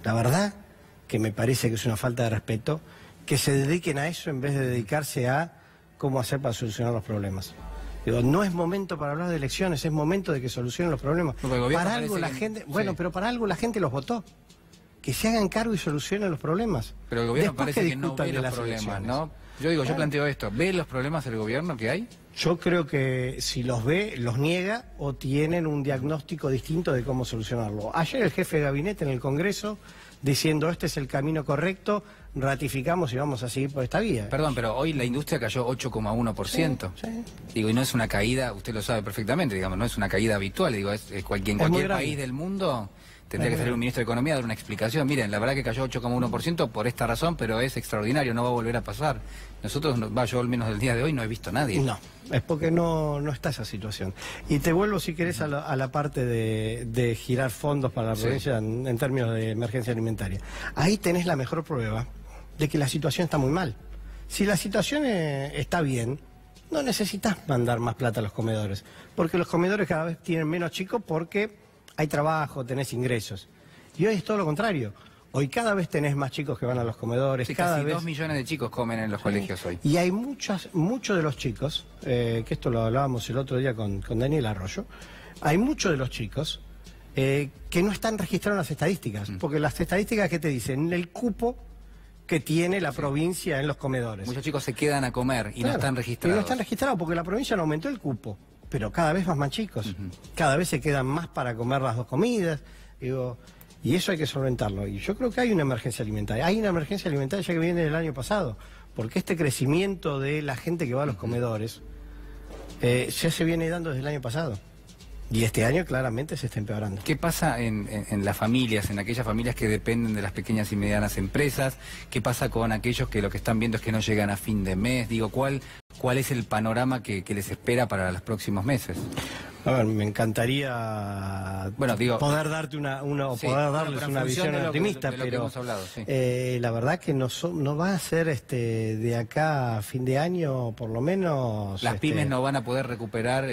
La verdad que me parece que es una falta de respeto que se dediquen a eso en vez de dedicarse a cómo hacer para solucionar los problemas. Digo, no es momento para hablar de elecciones, es momento de que solucionen los problemas. Para algo la gente, pero para algo la gente los votó. Que se hagan cargo y solucionen los problemas. Pero el gobierno después parece que no ve los problemas, ¿no? Yo planteo esto. ¿Ve los problemas el gobierno que hay? Yo creo que si los ve, los niega o tienen un diagnóstico distinto de cómo solucionarlo. Ayer el jefe de gabinete en el Congreso diciendo este es el camino correcto, ratificamos y vamos a seguir por esta vía. Perdón, pero hoy la industria cayó 8,1%. Sí. Digo, y no es una caída, usted lo sabe perfectamente, digamos, no es una caída habitual. Digo, en cualquier país del mundo tendría que salir un ministro de Economía a dar una explicación. Miren, la verdad que cayó 8,1% por esta razón, pero es extraordinario, no va a volver a pasar. Nosotros, yo al menos del día de hoy no he visto a nadie. No, es porque no está esa situación. Y te vuelvo, si querés, a la parte de girar fondos para la provincia en términos de emergencia alimentaria. Ahí tenés la mejor prueba de que la situación está muy mal. Si la situación está bien, no necesitas mandar más plata a los comedores, porque los comedores cada vez tienen menos chicos porque hay trabajo, tenés ingresos. Y hoy es todo lo contrario. Hoy cada vez tenés más chicos que van a los comedores. Sí, cada casi vez 2 millones de chicos comen en los colegios hoy. Y hay muchos de los chicos, que esto lo hablábamos el otro día con Daniel Arroyo, hay muchos de los chicos que no están registrados en las estadísticas. Porque las estadísticas, ¿qué te dicen? El cupo que tiene la provincia en los comedores. Muchos chicos se quedan a comer y no están registrados. Y no están registrados porque la provincia no aumentó el cupo. Pero cada vez más chicos, cada vez se quedan más para comer las dos comidas, digo, y eso hay que solventarlo. Y yo creo que hay una emergencia alimentaria. Hay una emergencia alimentaria ya que viene del año pasado, porque este crecimiento de la gente que va a los comedores ya se viene dando desde el año pasado. Y este año claramente se está empeorando. ¿Qué pasa en las familias, en aquellas familias que dependen de las pequeñas y medianas empresas? ¿Qué pasa con aquellos que lo que están viendo es que no llegan a fin de mes? Digo, ¿cuál es el panorama que les espera para los próximos meses? A ver, me encantaría poder darte poder darles una visión optimista, pero la verdad que no va a ser de acá a fin de año, por lo menos. ¿Las pymes no van a poder recuperar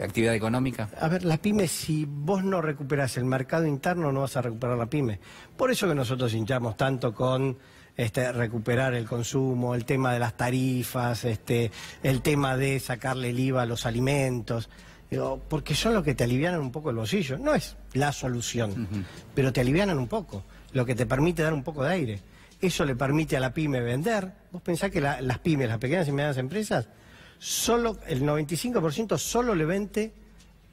actividad económica? A ver, las pymes, si vos no recuperás el mercado interno, no vas a recuperar la pyme. Por eso que nosotros hinchamos tanto con recuperar el consumo, el tema de las tarifas, el tema de sacarle el IVA a los alimentos. Digo, porque son los que te alivianan un poco el bolsillo. No es la solución, pero te alivianan un poco, lo que te permite dar un poco de aire. Eso le permite a la pyme vender. Vos pensás que las pymes, las pequeñas y medianas empresas, el 95% solo le vende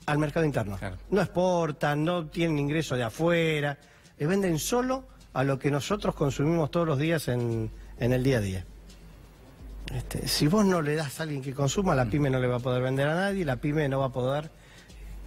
al mercado interno. Claro. No exportan, no tienen ingresos de afuera, le venden solo a lo que nosotros consumimos todos los días en el día a día. Si vos no le das a alguien que consuma, la pyme no le va a poder vender a nadie, la pyme no va a poder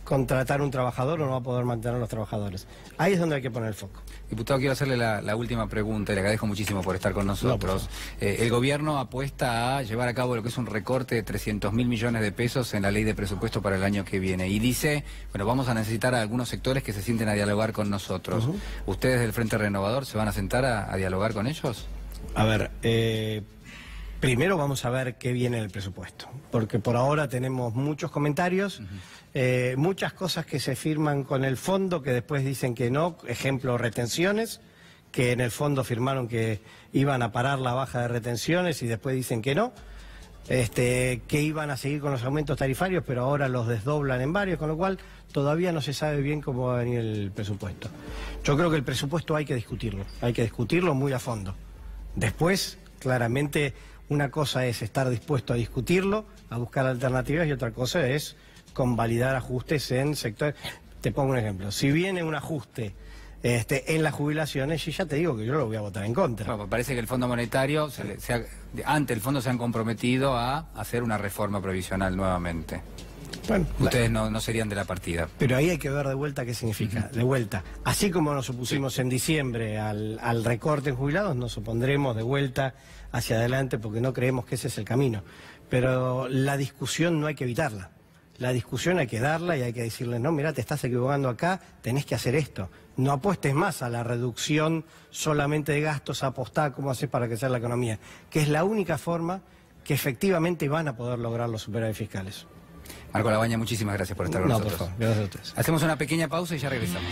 contratar un trabajador o no va a poder mantener a los trabajadores. Ahí es donde hay que poner el foco. Diputado, quiero hacerle la última pregunta y le agradezco muchísimo por estar con nosotros. El gobierno apuesta a llevar a cabo lo que es un recorte de 300.000 millones de pesos en la ley de presupuesto para el año que viene. Y dice, bueno, vamos a necesitar a algunos sectores que se sienten a dialogar con nosotros. ¿Ustedes del Frente Renovador se van a sentar a dialogar con ellos? A ver, primero vamos a ver qué viene en el presupuesto, porque por ahora tenemos muchos comentarios, muchas cosas que se firman con el fondo que después dicen que no, ejemplo, retenciones, que en el fondo firmaron que iban a parar la baja de retenciones y después dicen que no, que iban a seguir con los aumentos tarifarios, pero ahora los desdoblan en varios, con lo cual todavía no se sabe bien cómo va a venir el presupuesto. Yo creo que el presupuesto hay que discutirlo muy a fondo. Después, claramente, una cosa es estar dispuesto a discutirlo, a buscar alternativas, y otra cosa es convalidar ajustes en sectores. Te pongo un ejemplo. Si viene un ajuste en las jubilaciones, y ya te digo que yo lo voy a votar en contra. Bueno, pues parece que el Fondo Monetario, ante el Fondo se han comprometido a hacer una reforma provisional nuevamente. Bueno, ustedes no serían de la partida. Pero ahí hay que ver de vuelta qué significa. De vuelta, así como nos opusimos en diciembre al recorte en jubilados, nos opondremos de vuelta hacia adelante porque no creemos que ese es el camino. Pero la discusión no hay que evitarla. La discusión hay que darla y hay que decirle, no, mira, te estás equivocando acá, tenés que hacer esto. No apuestes más a la reducción solamente de gastos, apostá cómo haces para crecer la economía, que es la única forma que efectivamente van a poder lograr los superávit fiscales. Marco Labaña, muchísimas gracias por estar con nosotros. Por favor, gracias a ustedes. Hacemos una pequeña pausa y ya regresamos.